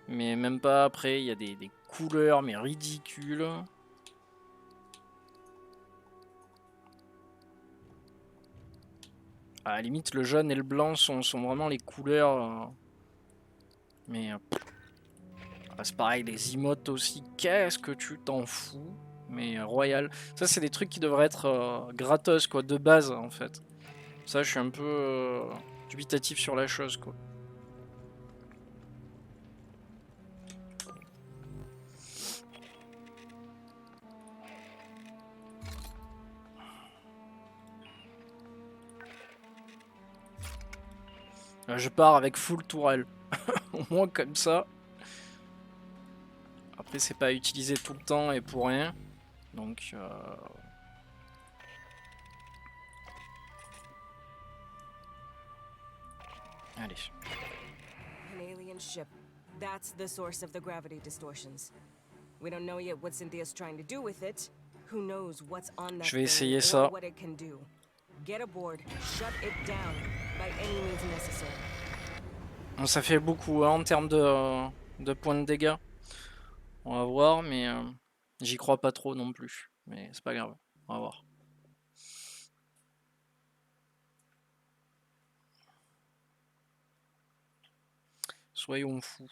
A: Mais même pas après, il y a des couleurs mais ridicules. À la limite, le jaune et le blanc sont vraiment les couleurs. Mais c'est pareil, les emotes aussi. Qu'est-ce que tu t'en fous? Mais royal. Ça, c'est des trucs qui devraient être gratos, quoi, de base, en fait. Ça, je suis un peu dubitatif sur la chose, quoi. Je pars avec full tourelle. Au moins comme ça. Après, c'est pas utilisé tout le temps et pour rien. Donc... Allez.
B: An alien ship. That's the source of the gravity distortions. We don't know yet what Cynthia's trying to do with it. Who knows what's on that
A: Je vais
B: thing
A: essayer
B: or
A: ça.
B: what it can do. Get aboard, shut it down by any means necessary.
A: Bon, ça fait beaucoup hein, en termes de points de dégâts. On va voir, mais j'y crois pas trop non plus. Mais c'est pas grave, on va voir. Soyons fous.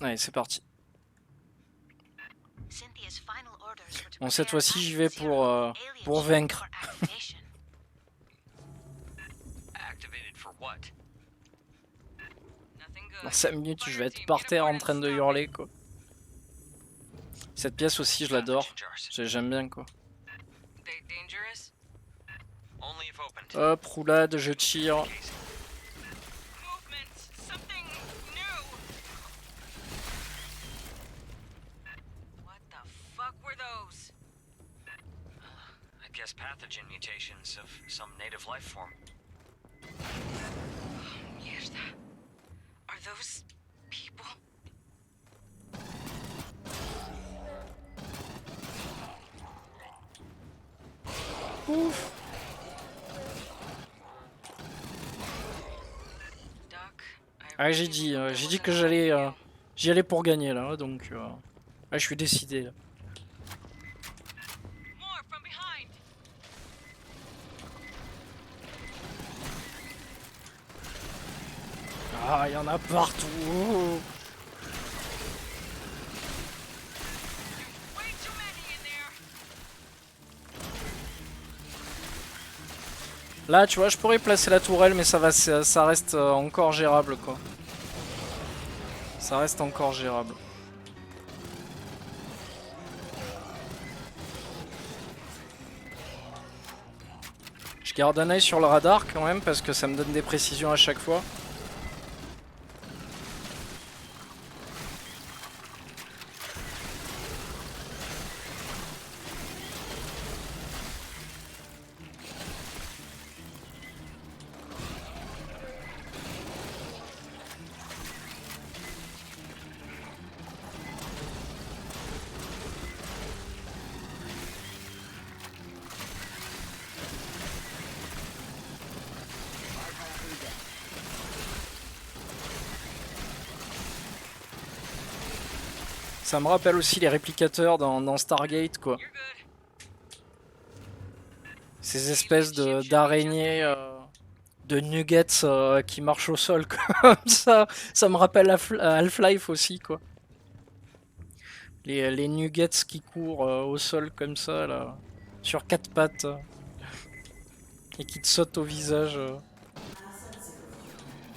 A: Allez, c'est parti. Bon, cette fois-ci, j'y vais pour vaincre. Dans 5 minutes, je vais être par terre en train de hurler, quoi. Cette pièce aussi, je l'adore. J'aime bien, quoi. Hop, roulade, je tire.
C: Pathogen mutations of some native life form.
B: Mierda. Are those people?
A: Ouf. Ah, j'ai dit que j'y allais pour gagner là, donc je suis décidé là. Ah, il y en a partout. Là, tu vois, je pourrais placer la tourelle, mais ça reste encore gérable, quoi. Ça reste encore gérable. Je garde un œil sur le radar quand même, parce que ça me donne des précisions à chaque fois. Ça me rappelle aussi les réplicateurs dans Stargate, quoi. Ces espèces d'araignées, de nuggets qui marchent au sol comme ça. Ça me rappelle Half-Life aussi, quoi. Les nuggets qui courent au sol comme ça, là. Sur 4 pattes. Et qui te sautent au visage.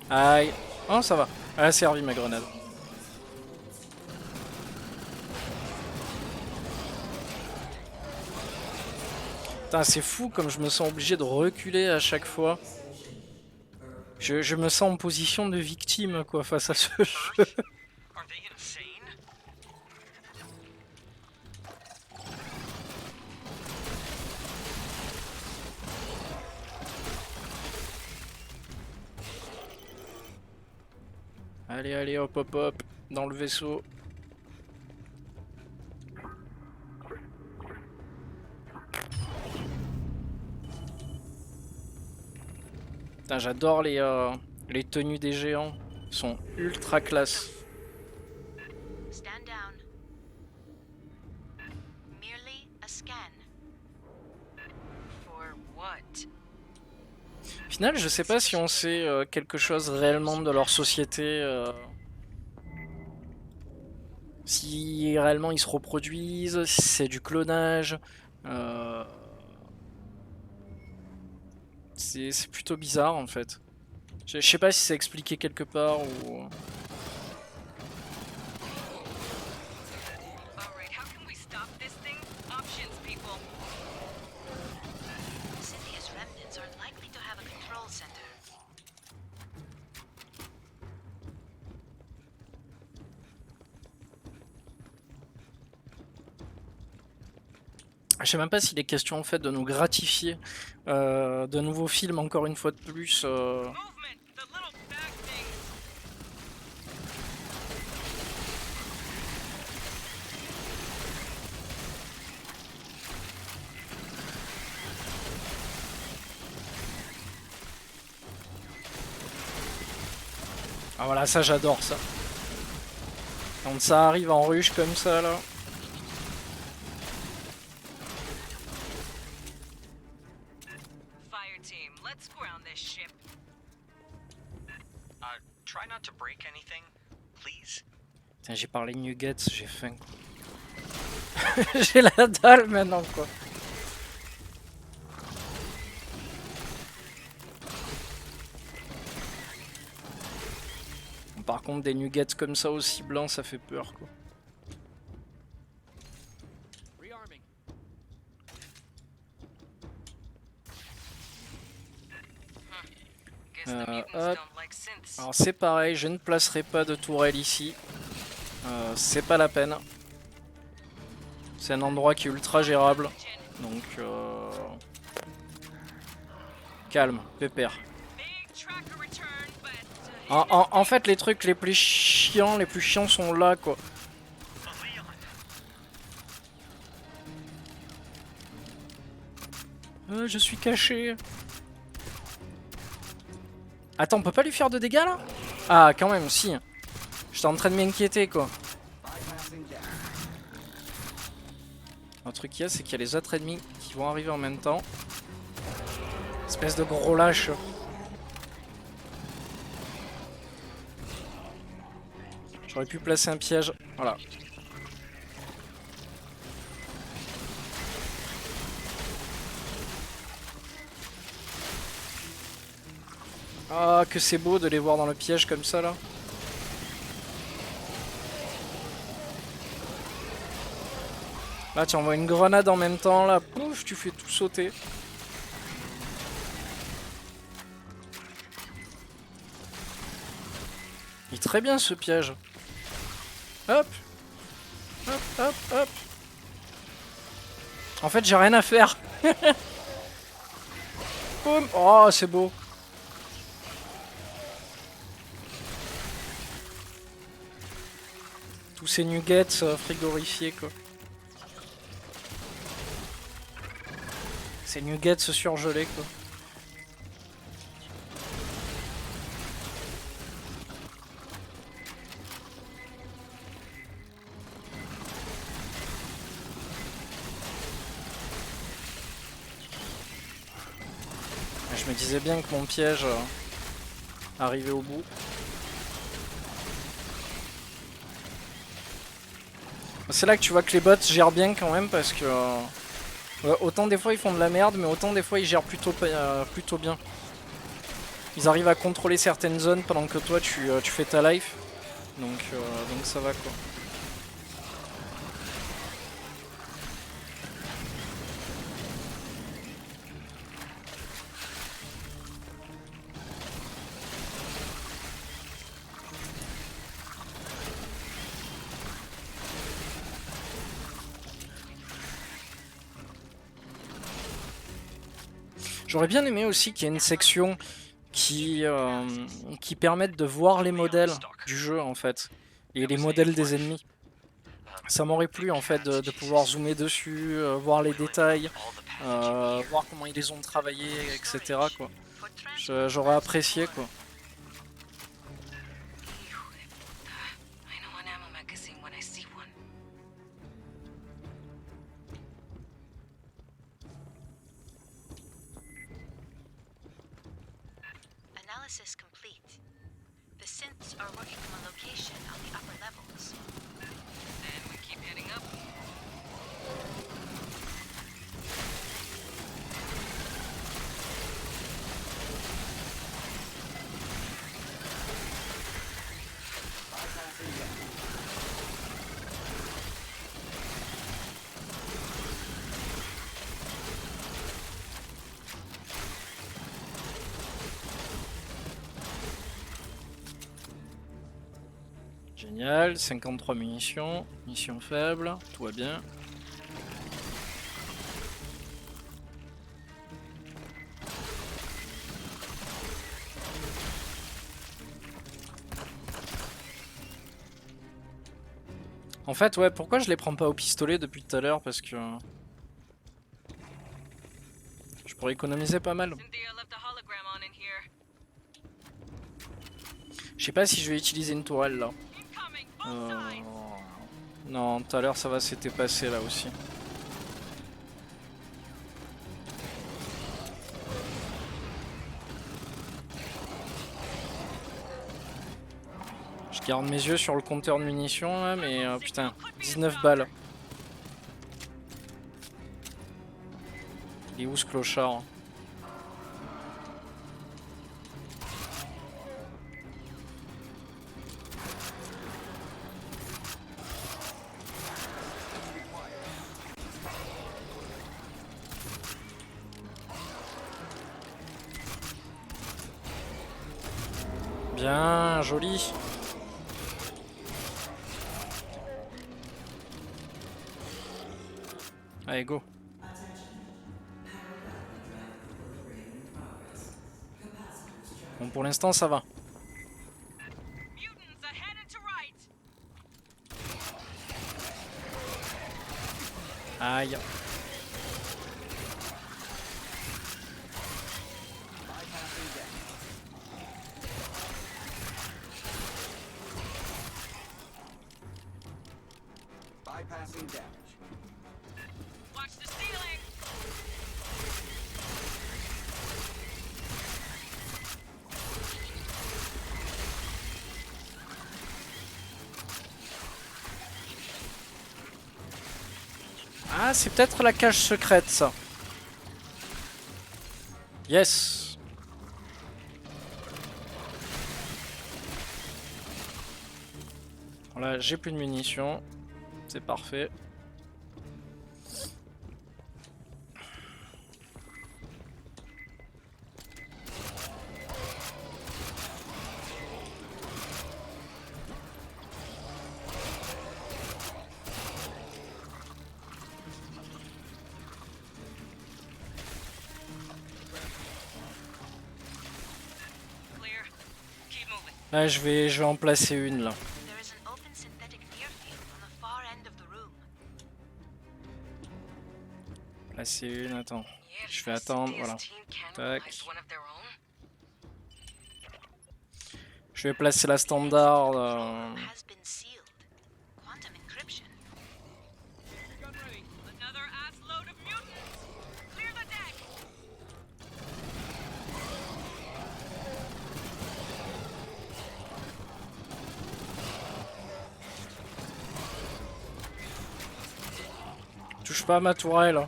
A: Aïe. Oh, ça va. Elle a servi ma grenade. Putain, c'est fou comme je me sens obligé de reculer à chaque fois. Je me sens en position de victime, quoi, face à ce jeu. Allez, allez, hop, hop, hop, dans le vaisseau. Putain, j'adore les tenues des géants. Ils sont ultra classe.
D: Stand down. Merely a scan.
B: For what?
A: Au final, je sais pas si on sait quelque chose réellement de leur société. Si réellement ils se reproduisent, si c'est du clonage. euh, c'est plutôt bizarre en fait. Je sais pas si c'est expliqué quelque part ou.
B: Alright, how can we stop this thing? Options, people.
D: Cynthia's remnants are likely to have a control center.
A: Je sais même pas s'il est question en fait de nous gratifier de nouveaux films encore une fois de plus.
B: Movement! The little bag thing!
A: Ah voilà, ça j'adore ça. Quand ça arrive en ruche comme ça là.
B: Fire team, let's ground this ship.
C: Try not to break anything, please.
A: Tiens, j'ai parlé de nuggets, j'ai faim quoi. J'ai la dalle maintenant quoi. Par contre, des nuggets comme ça aussi blancs, ça fait peur quoi.
B: Guess the mutants
A: hop.
B: don't like synths.
A: Alors c'est pareil, je ne placerai pas de tourelle ici. C'est pas la peine. C'est un endroit qui est ultra gérable. Donc calme, pépère.
B: Big tracker return, but
A: En fait, les trucs les plus chiants sont là quoi. Je suis caché. Attends, on peut pas lui faire de dégâts là? Ah, quand même, si. J'étais en train de m'inquiéter quoi. Un truc qu'il y a, c'est qu'il y a les autres ennemis qui vont arriver en même temps. Espèce de gros lâche. J'aurais pu placer un piège. Voilà. Ah, que c'est beau de les voir dans le piège comme ça là. Là, tu envoies une grenade en même temps, là, pouf, tu fais tout sauter. Il est très bien ce piège. Hop. Hop, hop, hop. En fait, j'ai rien à faire. Boum. Oh, c'est beau. Tous ces nuggets frigorifiés, quoi. Ces nuggets surgelés, quoi. Je me disais bien que mon piège arrivait au bout. C'est là que tu vois que les bots gèrent bien quand même parce que autant des fois ils font de la merde, mais autant des fois ils gèrent plutôt bien. Ils arrivent à contrôler certaines zones pendant que toi tu fais ta life, donc ça va quoi. J'aurais bien aimé aussi qu'il y ait une section qui permettent de voir les modèles du jeu en fait, et les modèles des ennemis. Ça m'aurait plu en fait de pouvoir zoomer dessus, voir les détails, voir comment ils les ont travaillés, etc. quoi.
D: For transport.
A: J'aurais apprécié quoi.
B: I know an ammo magazine when I see one.
D: Analysis complete. The synths are working from a location on the upper levels.
B: Then we keep heading up.
A: Génial, 53 munitions, mission faible, tout va bien. En fait, ouais, pourquoi je les prends pas au pistolet depuis tout à l'heure? Parce que je pourrais économiser pas mal.
B: Cynthia left a hologram on in here.
A: Je sais pas si je vais utiliser une tourelle là.
B: Incoming,
A: Euh, Non, tout à l'heure ça va s'était passé là aussi. Je garde mes yeux sur le compteur de munitions là, mais putain, 19 balles. Il est où ce clochard? Bien, joli. Allez, go. Bon, pour l'instant, ça va.
B: Mutants ahead and to right.
A: Aïe.
E: Bypassing damage.
B: Watch the ceiling.
A: Ah, c'est peut-être la cage secrète, ça. Yes. Voilà, j'ai plus de munitions. C'est parfait.
B: Clear. Keep moving.
A: Ah, je vais en placer une là.
D: There is an open synthetic near field on the far end of the room.
A: Placer une, attends.
B: Yeah,
A: Je vais attendre, voilà. Tac.
B: one of their own.
A: Je vais placer la standard.
D: Has been sealed. Quantum encryption.
B: Another ass load of mutants. Clear the deck.
A: Touche pas à ma tourelle.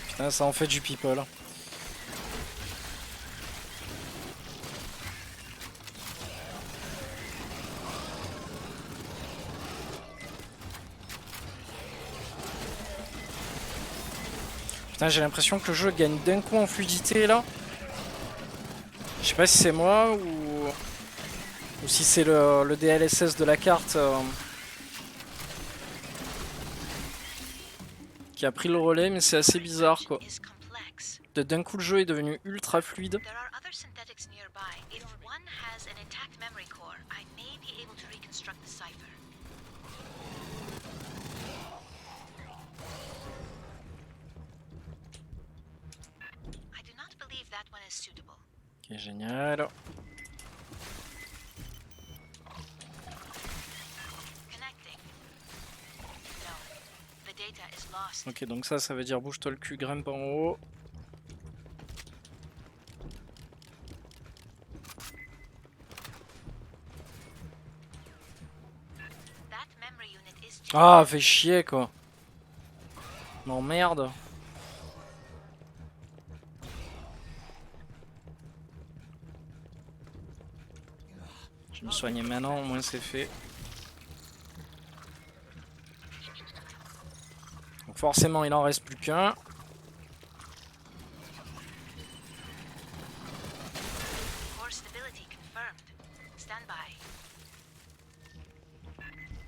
A: Putain, ça en fait du people. Putain, j'ai l'impression que le jeu gagne d'un coup en fluidité là. Je sais pas si c'est moi ou si c'est le DLSS de la carte qui a pris le relais, mais c'est assez bizarre quoi.
D: Is complex.
A: D'un coup le jeu est devenu ultra fluide.
D: There are other synthetics nearby. If one has an intact memory core, I may be able to reconstruct the cipher. I do not believe that one is suitable.
A: Ok, génial.
D: Connecting. No. The data is lost.
A: Ok, donc ça veut dire bouge-toi le cul, grimpe en haut.
D: That memory unit is
A: Ah, fait chier quoi. M'emmerde. Je vais me soigner maintenant, au moins c'est fait. Donc forcément il en reste plus qu'un.
D: core stability confirmed. Stand by.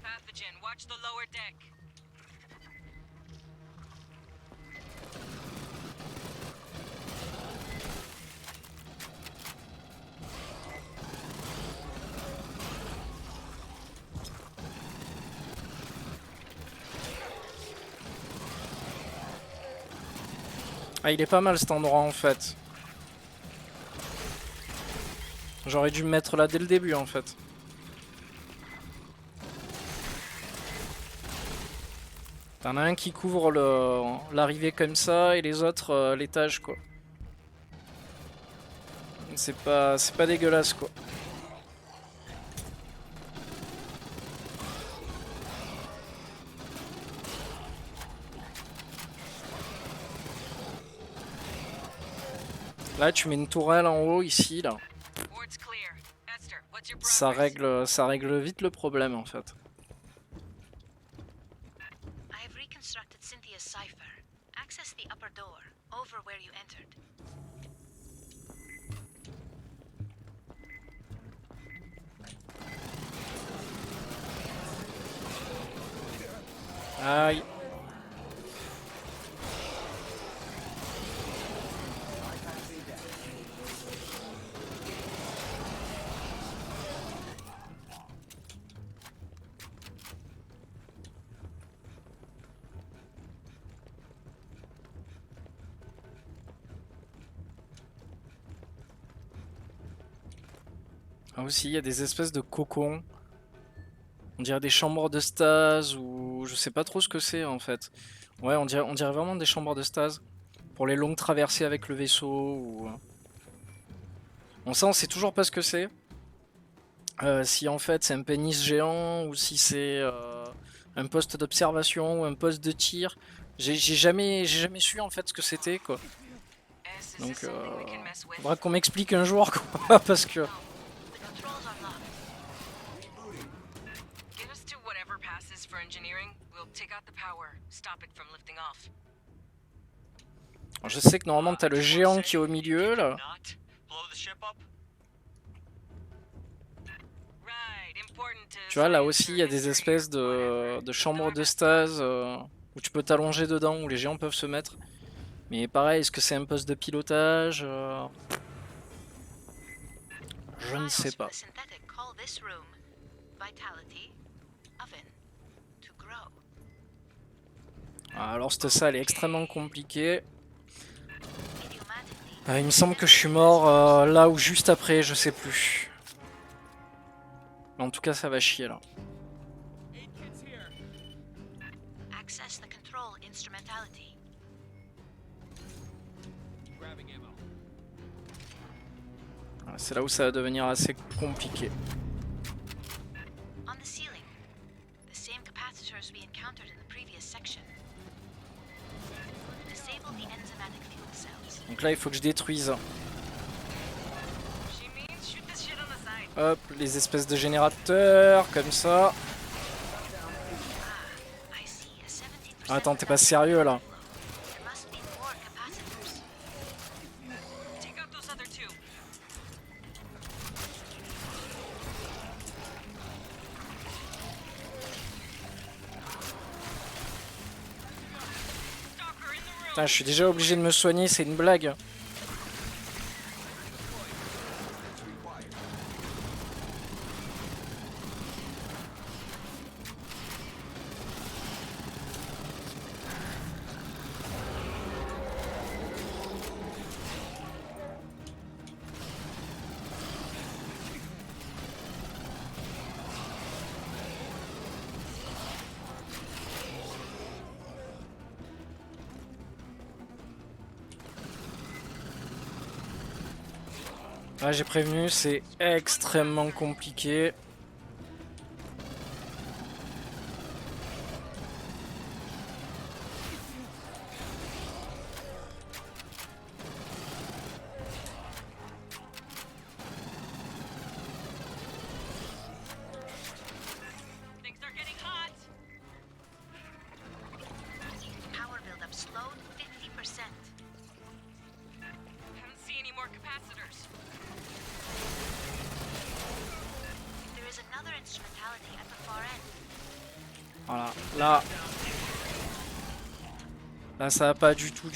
B: Pathogen, watch the lower deck.
A: Ah, il est pas mal cet endroit en fait. J'aurais dû me mettre là dès le début en fait. T'en as un qui couvre l'arrivée comme ça et les autres l'étage quoi. C'est pas dégueulasse quoi. Là tu mets une tourelle en haut ici là.
B: Board's clear. Esther, what's your
A: Ça règle vite le problème en fait.
D: I have reconstructed Cynthia's cipher. Access the upper door, over where you entered.
A: Aïe. Ah aussi, il y a des espèces de cocons. On dirait des chambres de stase ou je sais pas trop ce que c'est en fait. Ouais, on dirait vraiment des chambres de stase pour les longues traversées avec le vaisseau. Ou... Bon, ça, on sait toujours pas ce que c'est. Si en fait c'est un pénis géant ou si c'est un poste d'observation ou un poste de tir. J'ai jamais su en fait ce que c'était quoi.
B: S, is
A: Donc,
B: this something we can mess with?
A: faudra qu'on m'explique un jour quoi, parce que.
D: The controls are locked.
B: Get us to whatever passes for engineering. We'll take out the power, stop it from lifting off.
A: Alors, je sais que normalement t'as le géant qui est au milieu là.
C: Not blow the ship up?
B: Right, important to
A: Tu vois là
B: science
A: aussi
B: or
A: il y a des
B: history
A: espèces
B: or whatever.
A: de chambres de stase où tu peux t'allonger dedans, où les géants peuvent se mettre. Mais pareil, est-ce que c'est un poste de pilotage Je ne sais
D: Files from
A: pas.
D: the synthetic call this room Vitality Oven to grow.
A: Ah, alors cette salle est extrêmement compliquée.
D: Idiomatically,
A: Il me semble que je suis mort là ou juste après, je sais plus. Mais en tout cas ça va chier là.
D: access the control instrumentality.
A: Voilà, c'est là où ça va devenir assez compliqué.
D: On the ceiling, the same capacitors we encountered in the previous section. Disable the enzymatic fuel cells.
A: Donc là il faut que je détruise
B: She means shoot this shit on the side.
A: hop, les espèces de générateurs comme ça.
D: I see a 17%
A: Ah, attends, t'es pas sérieux là?
D: There must be more capacitors.
B: Take out those other two.
A: Putain, je suis déjà obligé de me soigner, c'est une blague. Ouais, j'ai prévenu, c'est extrêmement compliqué.
D: Power buildup slowed 50%.
B: Haven't seen any more capacitors.
D: There is another instrumentality at the far end.
A: Voilà, là. Là, ça va pas du tout.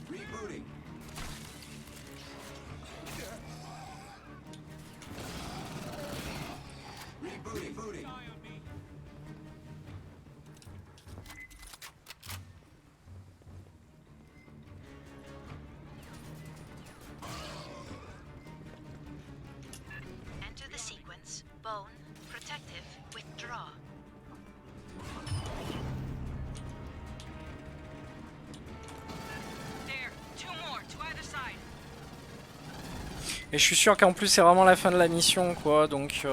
E: Rebooting. Rebooting.
D: Enter the sequence. Bone. Protective. Withdraw.
B: There, two more to either side.
A: Et je suis sûr qu'en plus, c'est vraiment la fin de la mission, quoi, donc...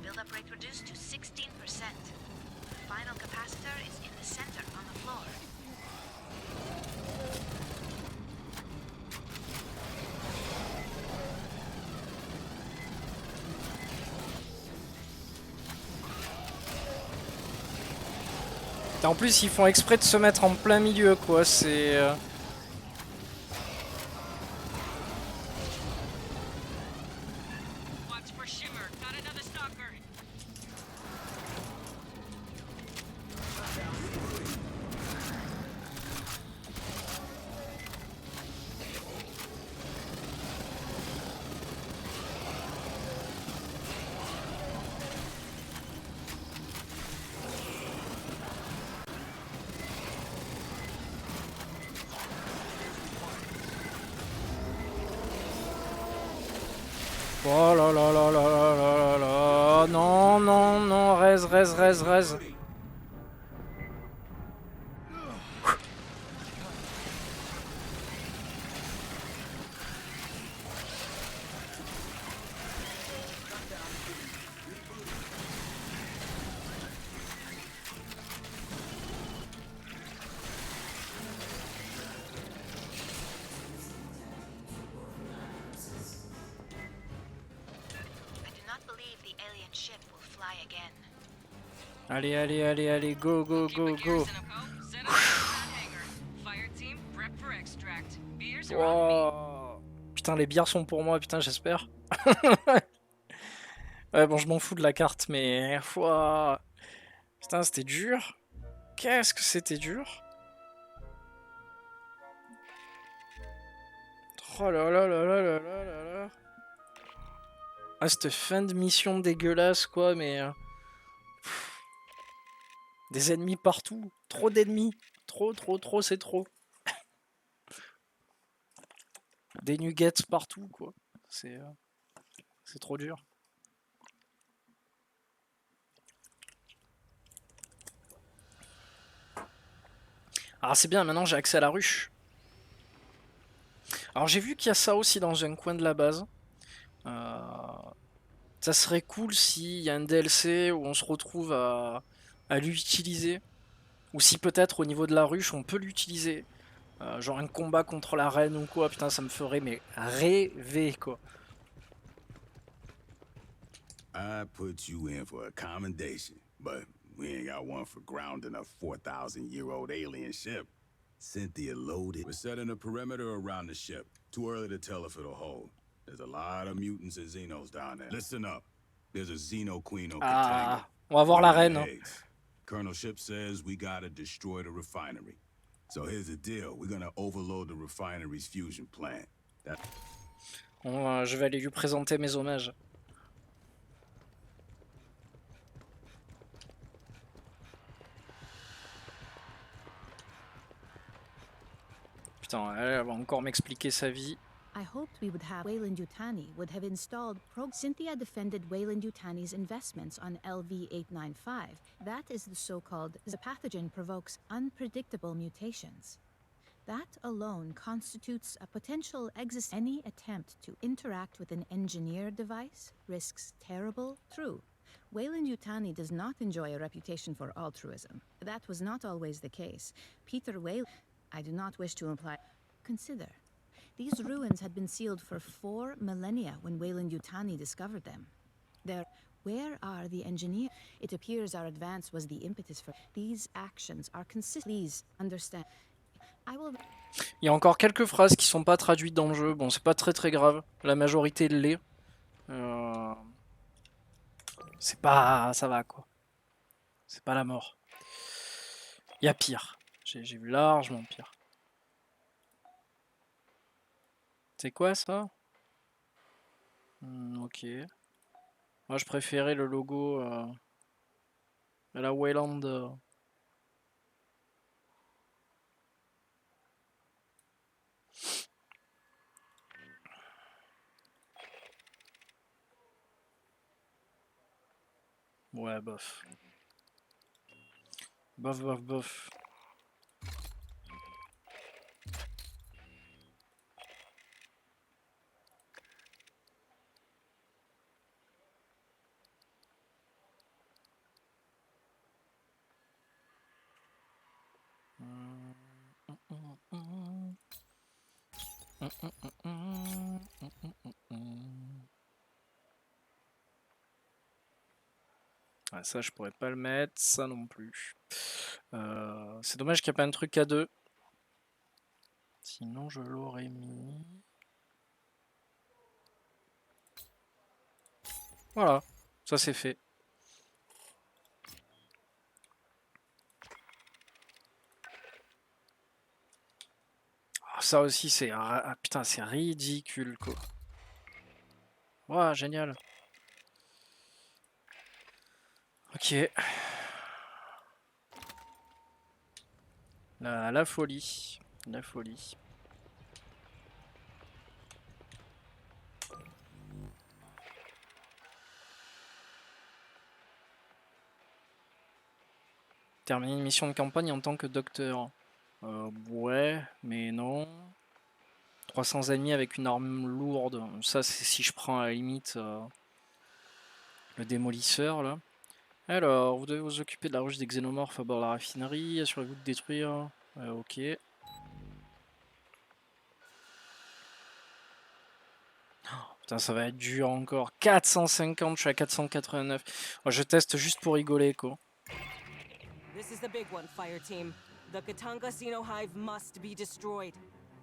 D: Buildup rate reduced to 16%. Final capacitor is in the center on the floor.
A: En plus, ils font exprès de se mettre en plein milieu, quoi, c'est...
B: Watch for Shimmer. Got another stalker.
A: Oh là là là là là là là là... Non, rez.
D: I do not believe the alien ship will fly again.
A: Allez, go.
B: Keep a garrison of hope. Send us to that hangar. Fire team, prep for extract. Beers are on me.
A: Oh. Putain, les bières sont pour moi, putain, j'espère. Ouais, bon, je m'en fous de la carte, mais... Ouah. Putain, c'était dur. Qu'est-ce que c'était dur. Oh là là là là là là là là. Ah, cette fin de mission dégueulasse, quoi, mais... Des ennemis partout. Trop d'ennemis. Trop, c'est trop. Des nuggets partout, quoi. C'est trop dur. Alors c'est bien, maintenant j'ai accès à la ruche. Alors j'ai vu qu'il y a ça aussi dans un coin de la base. Ça serait cool s'il y a un DLC où on se retrouve à l'utiliser. Ou si peut-être au niveau de la ruche on peut l'utiliser. Genre un combat contre la reine ou quoi, putain ça me ferait mais rêver quoi.
E: I put you in for a commendation, but we ain't got one for grounding a 4,000-year-old alien ship. Cynthia loaded. We're setting a perimeter around the ship. Too early to tell if it'll hold. There's a lot of mutants and Xenos down there. Listen up. There's a Xeno Queen on Katanga.
A: Ah, on va voir la
E: laying
A: reine. Hein.
E: eggs. Colonel Ship says we gotta destroy the refinery. So here's the deal. We're gonna overload the refinery's fusion plant.
A: Je vais aller lui présenter mes hommages. Putain, elle va encore m'expliquer sa vie.
F: I hoped we would have Weyland-Yutani would have installed Cynthia defended Weyland-Yutani's investments on LV-895. That is the so-called the pathogen provokes unpredictable mutations. That alone constitutes a potential Any attempt to interact with an engineered device risks terrible. True. Weyland-Yutani does not enjoy a reputation for altruism. That was not always the case. Peter Weyland... I do not wish to imply... Consider. These ruins had been sealed for 4 millennia when Weyland-Yutani discovered them. Where are the engineers? It appears our advance was the impetus for... These actions are consistent. Please understand.
A: Il y a encore quelques phrases qui sont pas traduites dans le jeu. Bon, c'est pas très grave. La majorité l'est. C'est pas... ça va quoi. C'est pas la mort. Il y a pire. J'ai vu largement pire. C'est quoi ça? Ok. Moi je préférais le logo à la Weyland. Ouais, bof. Bof. Ouais, ça je pourrais pas le mettre, ça non plus. C'est dommage qu'il n'y a pas un truc à 2. Sinon je l'aurais mis. Voilà, ça c'est fait. Oh, ça aussi c'est... Ah, putain, c'est ridicule quoi. Ouah, génial. Ok. La folie. La folie. Terminer une mission de campagne en tant que docteur. Ouais, mais non. 300 ennemis avec une arme lourde. Ça, c'est si je prends à la limite le démolisseur là. Alors, vous devez vous occuper de la ruche des xénomorphes à bord de la raffinerie. Assurez-vous de détruire. Ok. Oh, putain, ça va être dur encore. 450, je suis à 489. Oh, je teste juste pour rigoler quoi.
B: This is the big one, Fire Team. The Katanga Xeno Hive must be destroyed.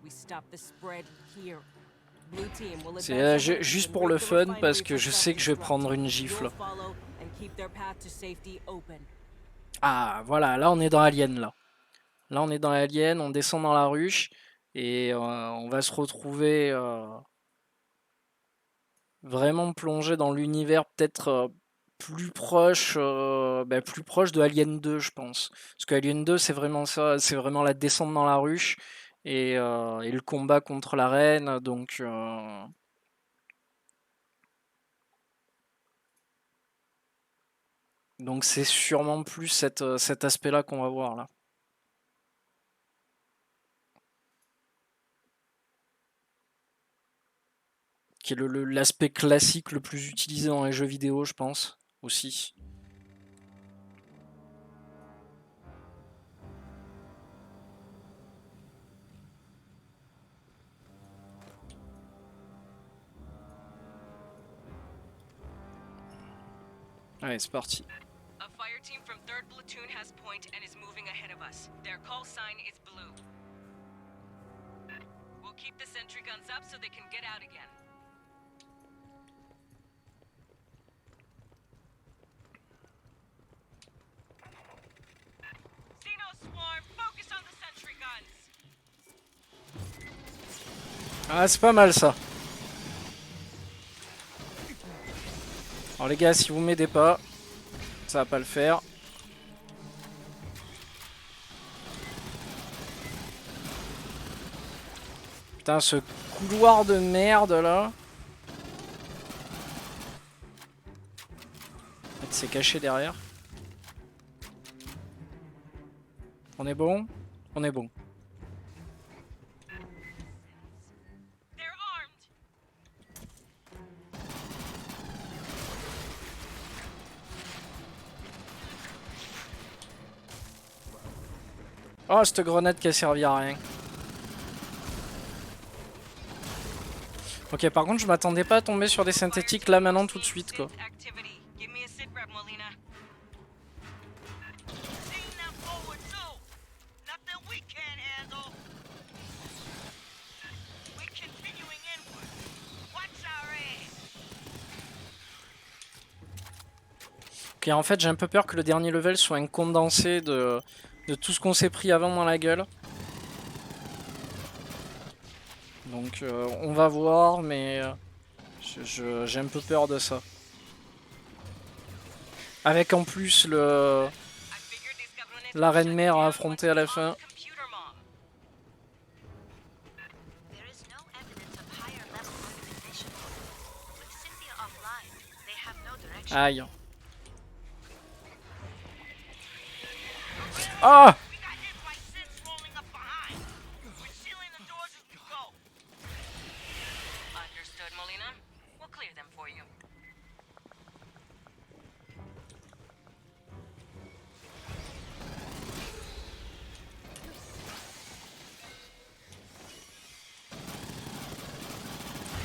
B: We stop the spread here. Blue Team will
A: C'est juste pour le fun parce que je sais que je vais prendre une gifle. Ah voilà, là on est dans Alien là. Là on est dans Alien, on descend dans la ruche et on va se retrouver vraiment plongé dans l'univers peut-être plus proche de Alien 2 je pense. Parce que Alien 2 c'est vraiment ça, c'est vraiment la descente dans la ruche et le combat contre la reine, donc c'est sûrement plus cet aspect-là qu'on va voir là. Qui est l'aspect classique le plus utilisé dans les jeux vidéo, je pense, aussi. Allez, c'est parti.
B: A fire team from 3rd Platoon has point and is moving ahead of us. Their call sign is blue. We'll keep the sentry guns up so they can get out again. Xeno swarm, focus on the sentry guns.
A: Ah, c'est pas mal ça. Alors les gars, si vous m'aidez pas, ça va pas le faire. Putain, ce couloir de merde là. Il s'est caché derrière. On est bon? On est bon.
B: They're armed.
A: Oh, cette grenade qui a servi à rien. Ok, par contre, je m'attendais pas à tomber sur des synthétiques là maintenant tout de suite quoi.
B: Activity. Give me a sit rep, Molina. Seeing them forward too. Nothing we can't handle. We're continuing inward. Watch our ass.
A: Ok, en fait, j'ai un peu peur que le dernier level soit un condensé de tout ce qu'on s'est pris avant dans la gueule. Donc on va voir, mais j'ai un peu peur de ça. Avec en plus le
B: I figured these cabrones
A: la reine mère à
B: would
A: affronter à la fin.
B: computer mom.
D: There is no evidence of higher level organization. With Cynthia offline, they have no direction.
A: Aïe. Ah!
B: We got hit by Sins rolling up behind. We're sealing the doors as we go. Understood, Molina. We'll clear them for you.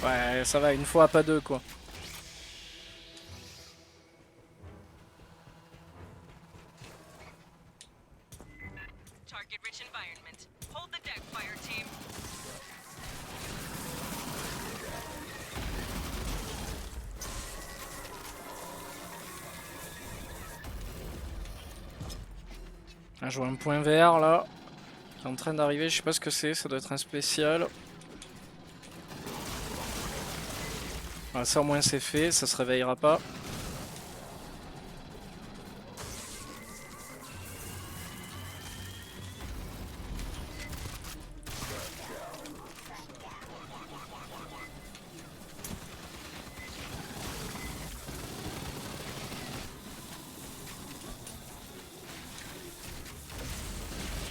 A: Ouais, ça va, une fois, pas deux quoi.
B: Target-rich environment. Hold the deck, fire team.
A: Ah, je vois un point vert là qui est en train d'arriver, je sais pas ce que c'est, ça doit être un spécial. Voilà, ça au moins c'est fait, ça se réveillera pas.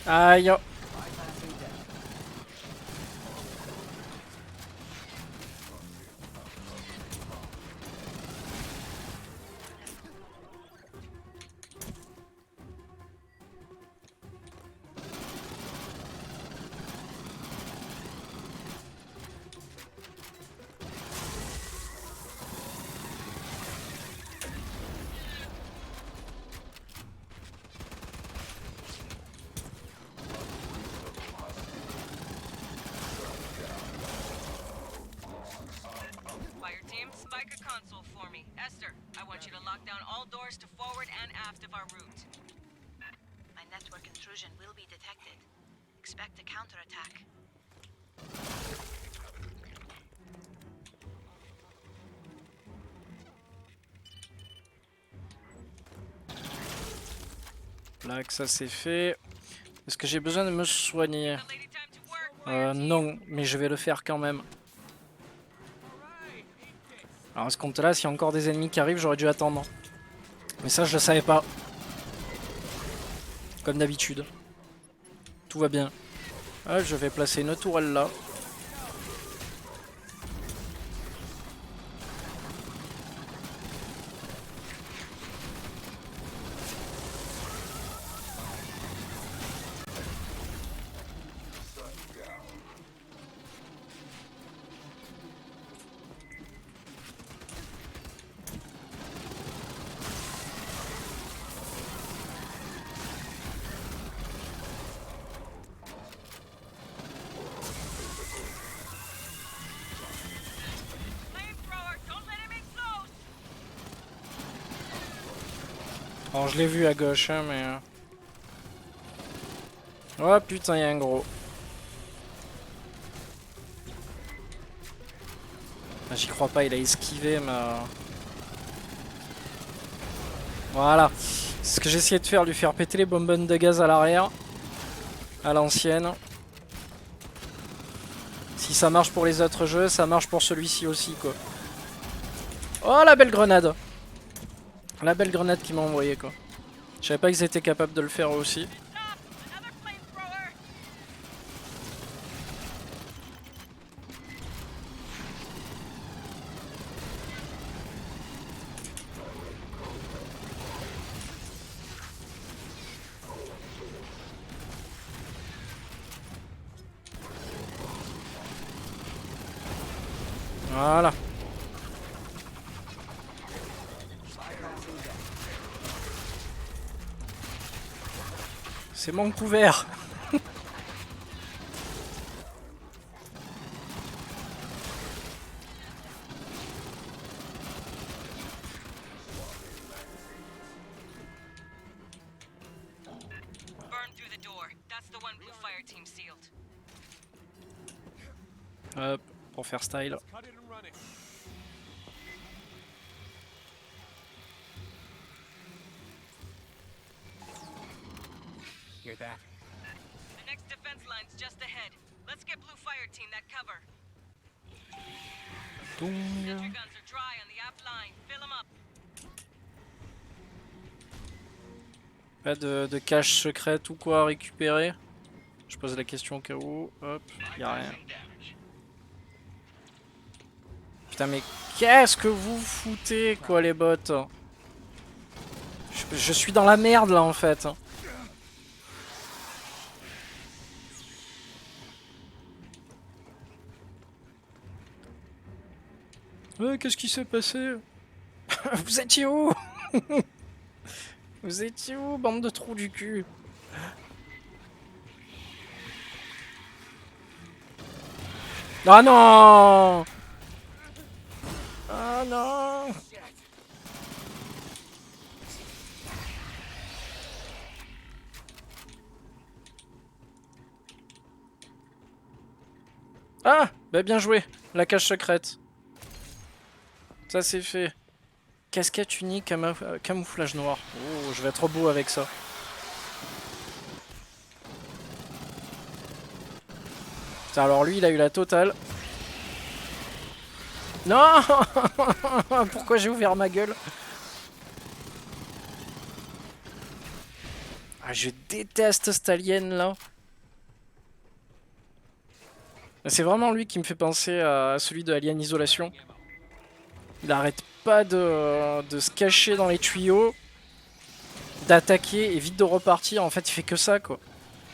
A: Aïe.
B: Fire team, spike a console for me. Esther, I want you to lock down all doors to forward and aft of our route.
D: My network intrusion will be detected. Expect a counterattack.
A: Là que ça c'est fait. Est-ce que j'ai besoin de me soigner?
B: The lady time to work, fire team.
A: Non, mais je vais le faire quand même. Alors à ce compte-là, s'il y a encore des ennemis qui arrivent, j'aurais dû attendre. Mais ça, je le savais pas. Comme d'habitude. Tout va bien. Ah, je vais placer une tourelle là. Alors je l'ai vu à gauche, hein, mais... Oh putain, il y a un gros. Ah, j'y crois pas, il a esquivé, mais... Voilà. C'est ce que j'essayais de faire, lui faire péter les bonbonnes de gaz à l'arrière. À l'ancienne. Si ça marche pour les autres jeux, ça marche pour celui-ci aussi, quoi. Oh, la belle grenade! La belle grenade qu'il m'a envoyé, quoi. Je savais pas qu'ils étaient capables de le faire aussi. Voilà. C'est mon couvert.
B: Burn through the door. That's the one Blue Fire team sealed.
A: Hop, pour faire style.
G: Hear that?
B: The next defense line's just ahead. Let's get Blue Fire team that cover. Sentry guns are dry on the aft line. Fill them up.
A: Pas de cache secrète ou quoi à récupérer. Je pose la question au cas où. Hop, y'a rien. Putain, mais qu'est-ce que vous foutez, quoi, les bots? Je suis dans la merde là en fait. Qu'est-ce qui s'est passé? Vous étiez où? Vous étiez où, bande de trous du cul? Ah non! Ah non! Ah! Bah bien joué, la cache secrète. Ça c'est fait. Casquette unique, camouflage noir. Oh, je vais être beau avec ça. Putain, alors lui, il a eu la totale. Non! Pourquoi j'ai ouvert ma gueule? Ah, je déteste cette alien là. C'est vraiment lui qui me fait penser à celui de Alien Isolation. Il arrête pas de se cacher dans les tuyaux, d'attaquer et vite de repartir. En fait, il fait que ça, quoi.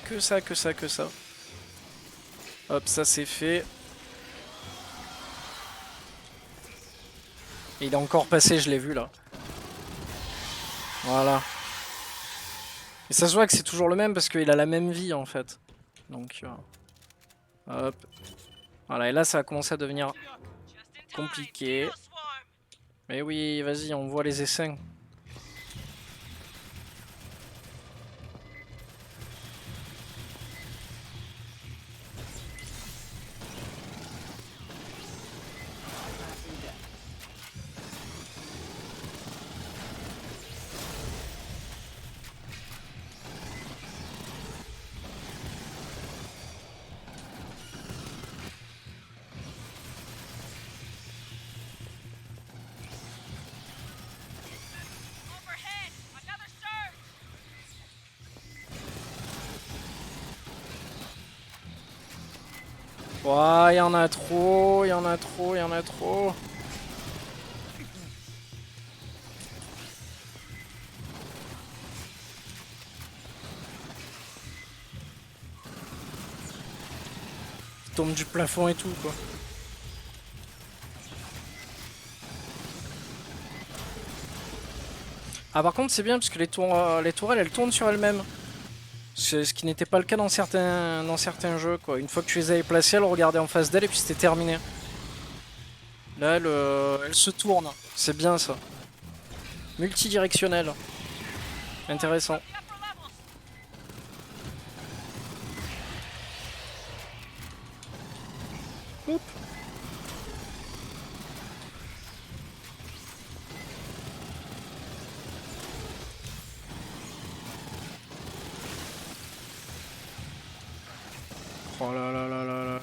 A: Que ça, que ça, que ça. Hop, ça c'est fait. Et il est encore passé, je l'ai vu là. Voilà. Et ça se voit que c'est toujours le même parce qu'il a la même vie en fait. Donc, hop. Voilà, et là ça a commencé à devenir compliqué. Mais oui, vas-y, on voit les essaims. Ouah, il y en a trop, il y en a trop, il y en a trop. Il tombe du plafond et tout, quoi. Ah, par contre, c'est bien parce que les tourelles, elles tournent sur elles-mêmes. Ce qui n'était pas le cas dans certains jeux, quoi. Une fois que tu les avais placées, elles regardaient en face d'elle et puis c'était terminé. Là, elle se tourne. C'est bien ça. Multidirectionnel. Intéressant. Oup. Oh là là là là là.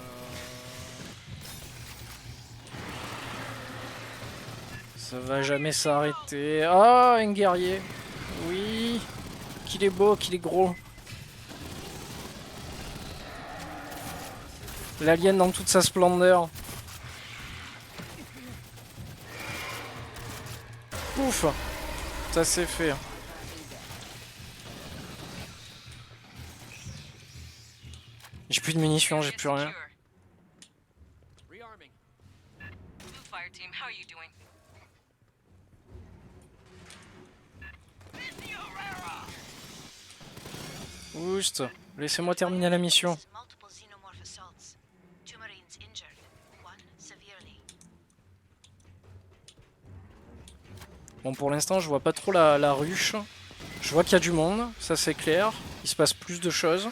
A: Ça va jamais s'arrêter. Ah, un guerrier. Oui. Qu'il est beau, qu'il est gros. L'alien dans toute sa splendeur. Pouf. Ça c'est fait. J'ai plus de munitions, j'ai plus rien.
B: Rearming. Blue Fire Team, how are you doing?
A: Oust. Laissez-moi terminer la mission.
D: Multiple xenomorph assaults. 2 Marines injured. 1 severely.
A: Bon, pour l'instant, je vois pas trop la ruche. Je vois qu'il y a du monde, ça c'est clair. Il se passe plus de choses.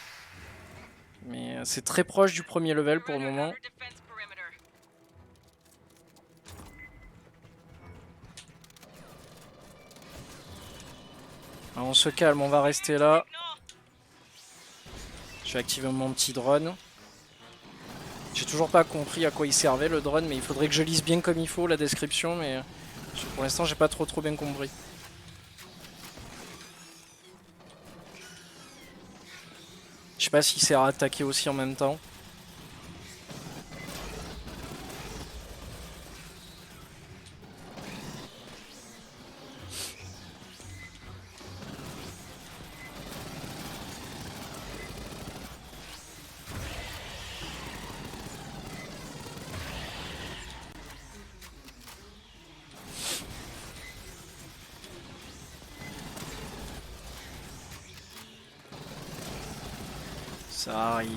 A: Mais c'est très proche du premier level pour le moment. Alors, on se calme, on va rester là. Je vais activer mon petit drone. J'ai toujours pas compris à quoi il servait le drone, mais il faudrait que je lise bien comme il faut la description, mais pour l'instant j'ai pas trop bien compris. Je sais pas s'il sert à attaquer aussi en même temps.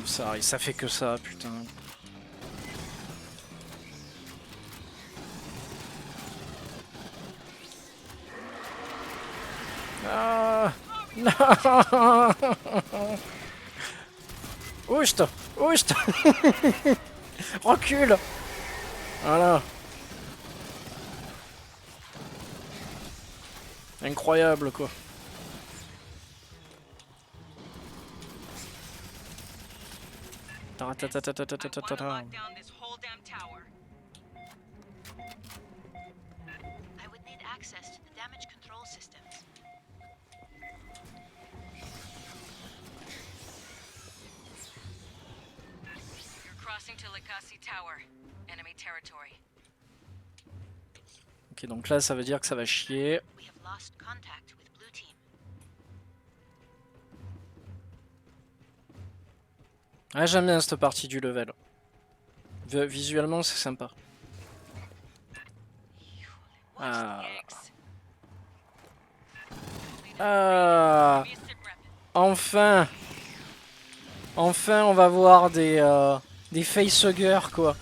A: Ça arrive, ça fait que ça, putain. Ah non. Oust. Oust. Recule. Voilà. Incroyable quoi. Ta-ta-ta-ta-ta-ta-ta-ta.
D: I would need access to the damage control systems.
B: You're crossing to Likasi Tower. Enemy territory.
A: Ok, donc là ça veut dire que ça va chier.
D: We have lost contact with Blue Team.
A: Ah, j'aime bien cette partie du level. Visuellement c'est sympa. Ah. Ah. Enfin. Enfin on va voir des facehuggers quoi.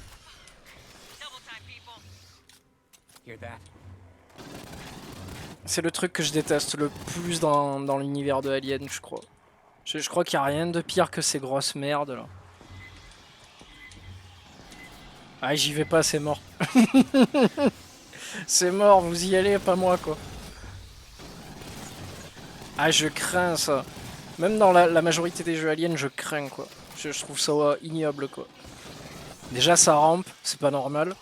A: C'est le truc que je déteste le plus dans l'univers de Alien, je crois. Je crois qu'il n'y a rien de pire que ces grosses merdes là. Ah, j'y vais pas, c'est mort. C'est mort, vous y allez, pas moi quoi. Ah, je crains ça. Même dans la majorité des jeux aliens, je crains quoi. Je trouve ça ignoble quoi. Déjà, ça rampe, c'est pas normal.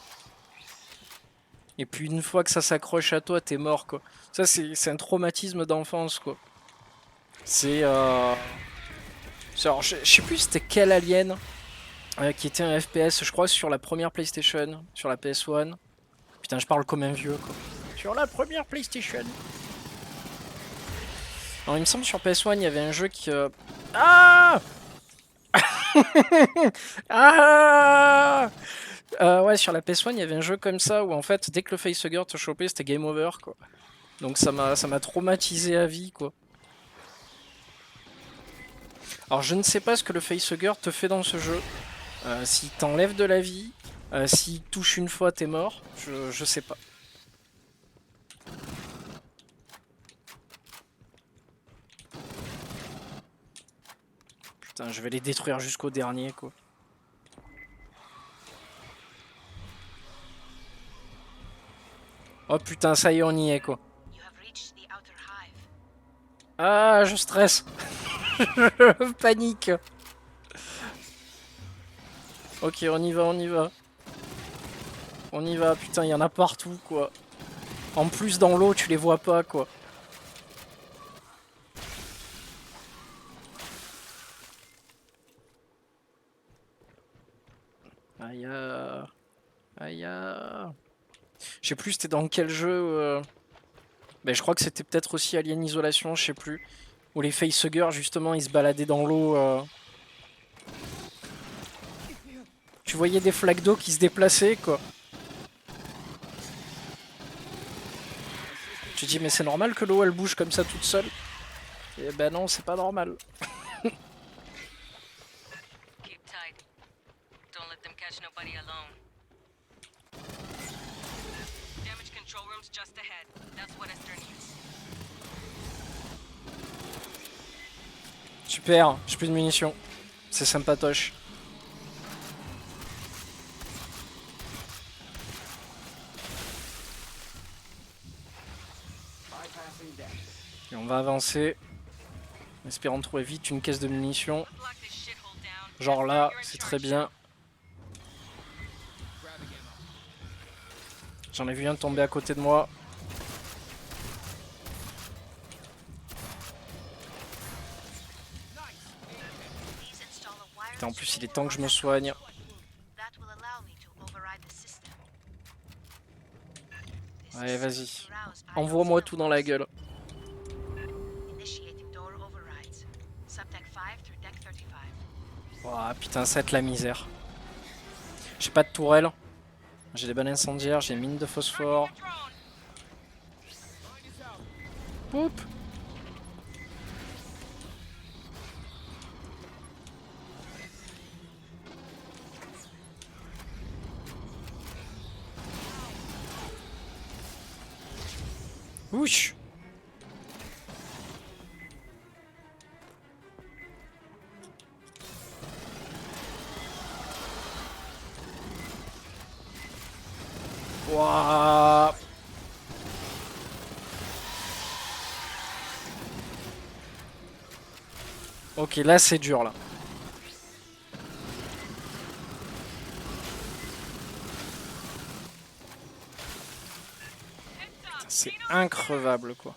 A: Et puis une fois que ça s'accroche à toi, t'es mort quoi. Ça, c'est un traumatisme d'enfance quoi. C'est alors, je sais plus c'était quel alien qui était un FPS, je crois, sur la première PlayStation, sur la PS1. Putain, je parle comme un vieux quoi. Sur la première PlayStation. Alors, il me semble sur PS1, il y avait un jeu qui. Ah ah ouais, sur la PS1, il y avait un jeu comme ça où en fait, dès que le facehugger te chopait, c'était game over quoi. Donc ça m'a traumatisé à vie quoi. Alors je ne sais pas ce que le facehugger te fait dans ce jeu. S'il t'enlève de la vie, s'il touche une fois t'es mort, je sais pas. Putain, je vais les détruire jusqu'au dernier, quoi. Oh putain, ça y est, on y est, quoi.
D: You have reached the outer hive.
A: Ah, je stresse. Je panique. Ok, on y va, on y va. On y va, putain, il y en a partout, quoi. En plus, dans l'eau, tu les vois pas, quoi. Aïe. Aïe. Je sais plus, c'était dans quel jeu. Ben, je crois que c'était peut-être aussi Alien Isolation, je sais plus. Où les facehuggers, justement, ils se baladaient dans l'eau. Tu voyais des flaques d'eau qui se déplaçaient, quoi. Tu te dis, mais c'est normal que l'eau, elle bouge comme ça toute seule? Et ben non, c'est pas normal.
B: Keep tight. Don't let them catch nobody alone. Damage control room's just ahead. That's what Esther needs.
A: Super, j'ai plus de munitions. C'est sympatoche. Et on va avancer. En espérant trouver vite une caisse de munitions.
B: Lock this shithole down.
A: Genre là, c'est très bien. J'en ai vu un tomber à côté de moi.
D: Please install a wireless
A: Putain, en plus, il est temps que je me soigne.
D: that will allow me to override the system. This
A: Allez,
D: is
A: vas-y.
D: to rouse
A: Envoie-moi
D: idle
A: tout dans la gueule.
D: Initiating door overrides. Subdeck 5 through deck 35.
A: Oh putain, ça va être la misère. J'ai pas de tourelle. J'ai des balles incendiaires, j'ai une mine de phosphore. Poup. Ouch. Wouah. Ok, là c'est dur là. C'est increvable quoi.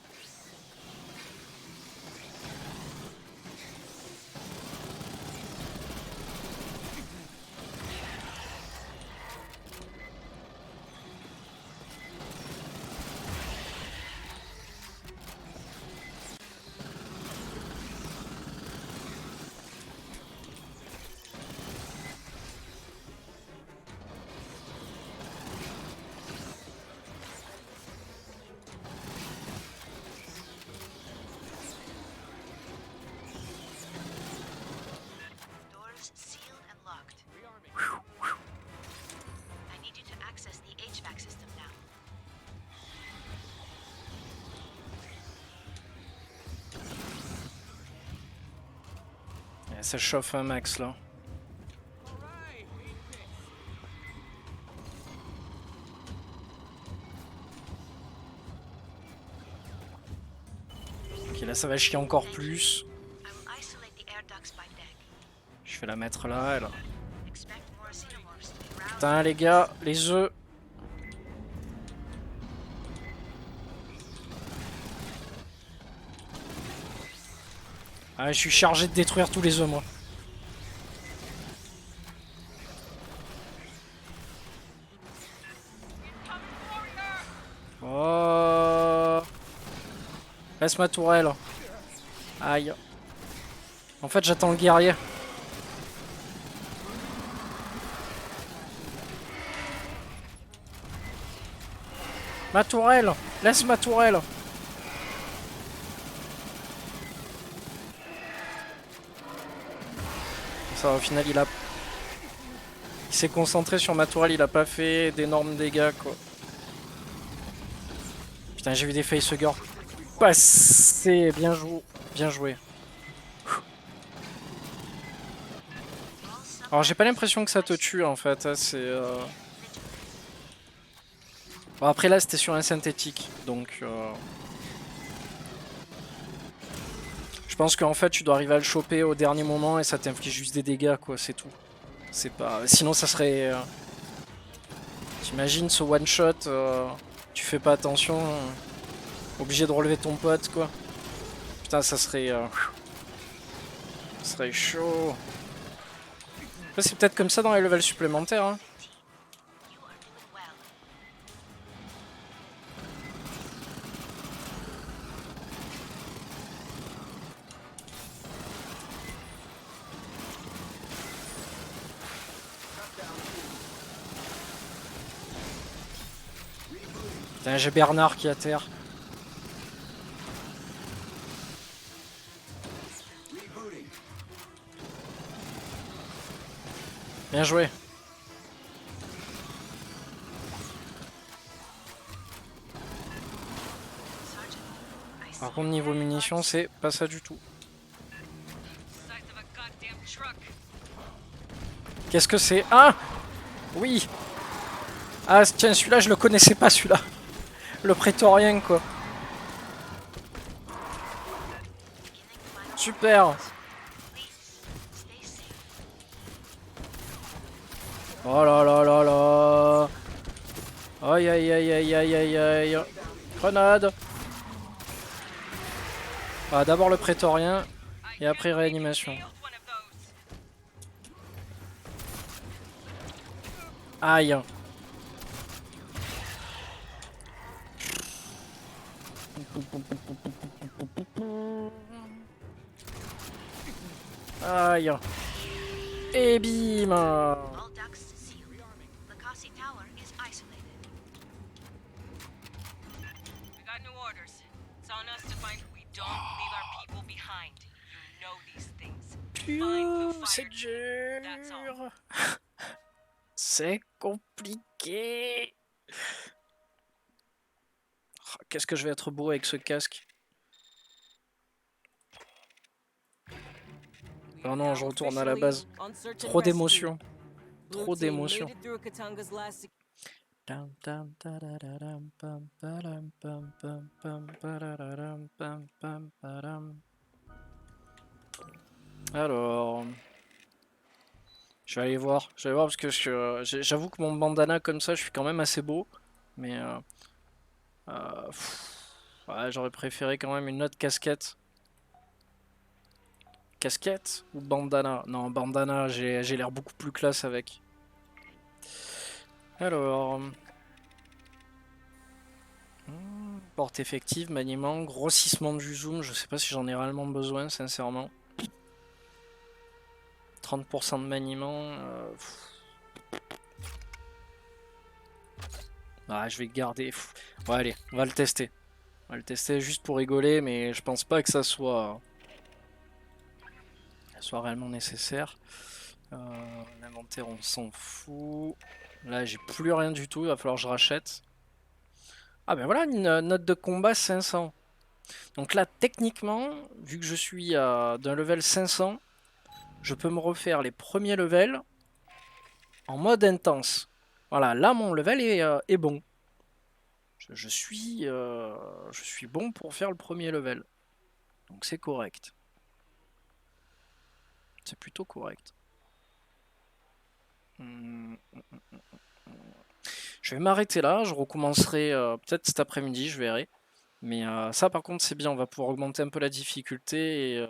D: Doors sealed and locked. I need you to access the HVAC system now.
A: Ça chauffe un max là. Ok, là ça va chier encore plus.
D: I will isolate the air ducts by deck.
A: Je vais la mettre là, elle.
D: Expect more xenomorphs to be roused.
A: Putain les gars, les œufs. Ah, je suis chargé de détruire tous les œufs moi. Oh. Laisse ma tourelle. Aïe. En fait j'attends le guerrier. Ma tourelle. Laisse ma tourelle. Ça au final il s'est concentré sur ma tourelle, il a pas fait d'énormes dégâts quoi. Putain j'ai vu des facehuggers passer, bien joué. Alors j'ai pas l'impression que ça te tue en fait, hein, c'est... Bon, après là c'était sur un synthétique, donc... Je pense qu'en fait tu dois arriver à le choper au dernier moment et ça t'inflige juste des dégâts quoi, c'est tout. C'est pas... Sinon ça serait... T'imagines ce one shot, tu fais pas attention, obligé de relever ton pote quoi. Putain ça serait... ça serait chaud. Après c'est peut-être comme ça dans les levels supplémentaires hein.
D: You are doing well.
A: Putain j'ai Bernard qui est à terre. Bien joué.
D: Sergeant, I see
A: Par contre niveau munitions c'est pas ça du tout.
B: Size of a goddamn truck.
A: Qu'est-ce que c'est? Ah! Oui! Ah tiens celui-là je le connaissais pas celui-là. Le prétorien quoi. Super!
D: stay safe.
A: Oh là là là là! Aïe aïe aïe aïe aïe aïe aïe! Grenade! Ah, d'abord le prétorien et après réanimation. Aïe! Aïe! Et bim!
D: All ducts sealed. The Kasi Tower is isolated.
B: We got new orders. It's on us to find we don't leave our people behind. You know these things.
A: C'est dur! C'est compliqué! Oh, qu'est-ce que je vais être beau avec ce casque? Oh non, je retourne à la base. Trop d'émotions. Trop d'émotions. Alors, je vais aller voir. Je vais aller voir parce que j'avoue que mon bandana comme ça, je suis quand même assez beau. Mais ouais, j'aurais préféré quand même une autre casquette. Casquette ou bandana? Non, bandana, j'ai l'air beaucoup plus classe avec. Alors... porte effective, maniement, grossissement du zoom, je sais pas si j'en ai réellement besoin, sincèrement. 30% de maniement... Ah, je vais garder... Ouais, allez, on va le tester. On va le tester juste pour rigoler, mais je pense pas que ça soit réellement nécessaire. L'inventaire, on s'en fout. Là, j'ai plus rien du tout, il va falloir que je rachète. Ah ben voilà, une note de combat 500. Donc là, techniquement, vu que je suis d'un level 500, je peux me refaire les premiers levels en mode intense. Voilà, là, mon level est bon. Je suis bon pour faire le premier level. Donc c'est correct. C'est plutôt correct. Je vais m'arrêter là, je recommencerai peut-être cet après-midi, je verrai. Mais ça par contre c'est bien, on va pouvoir augmenter un peu la difficulté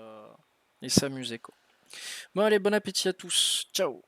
A: et s'amuser quoi. Bon allez, bon appétit à tous, ciao!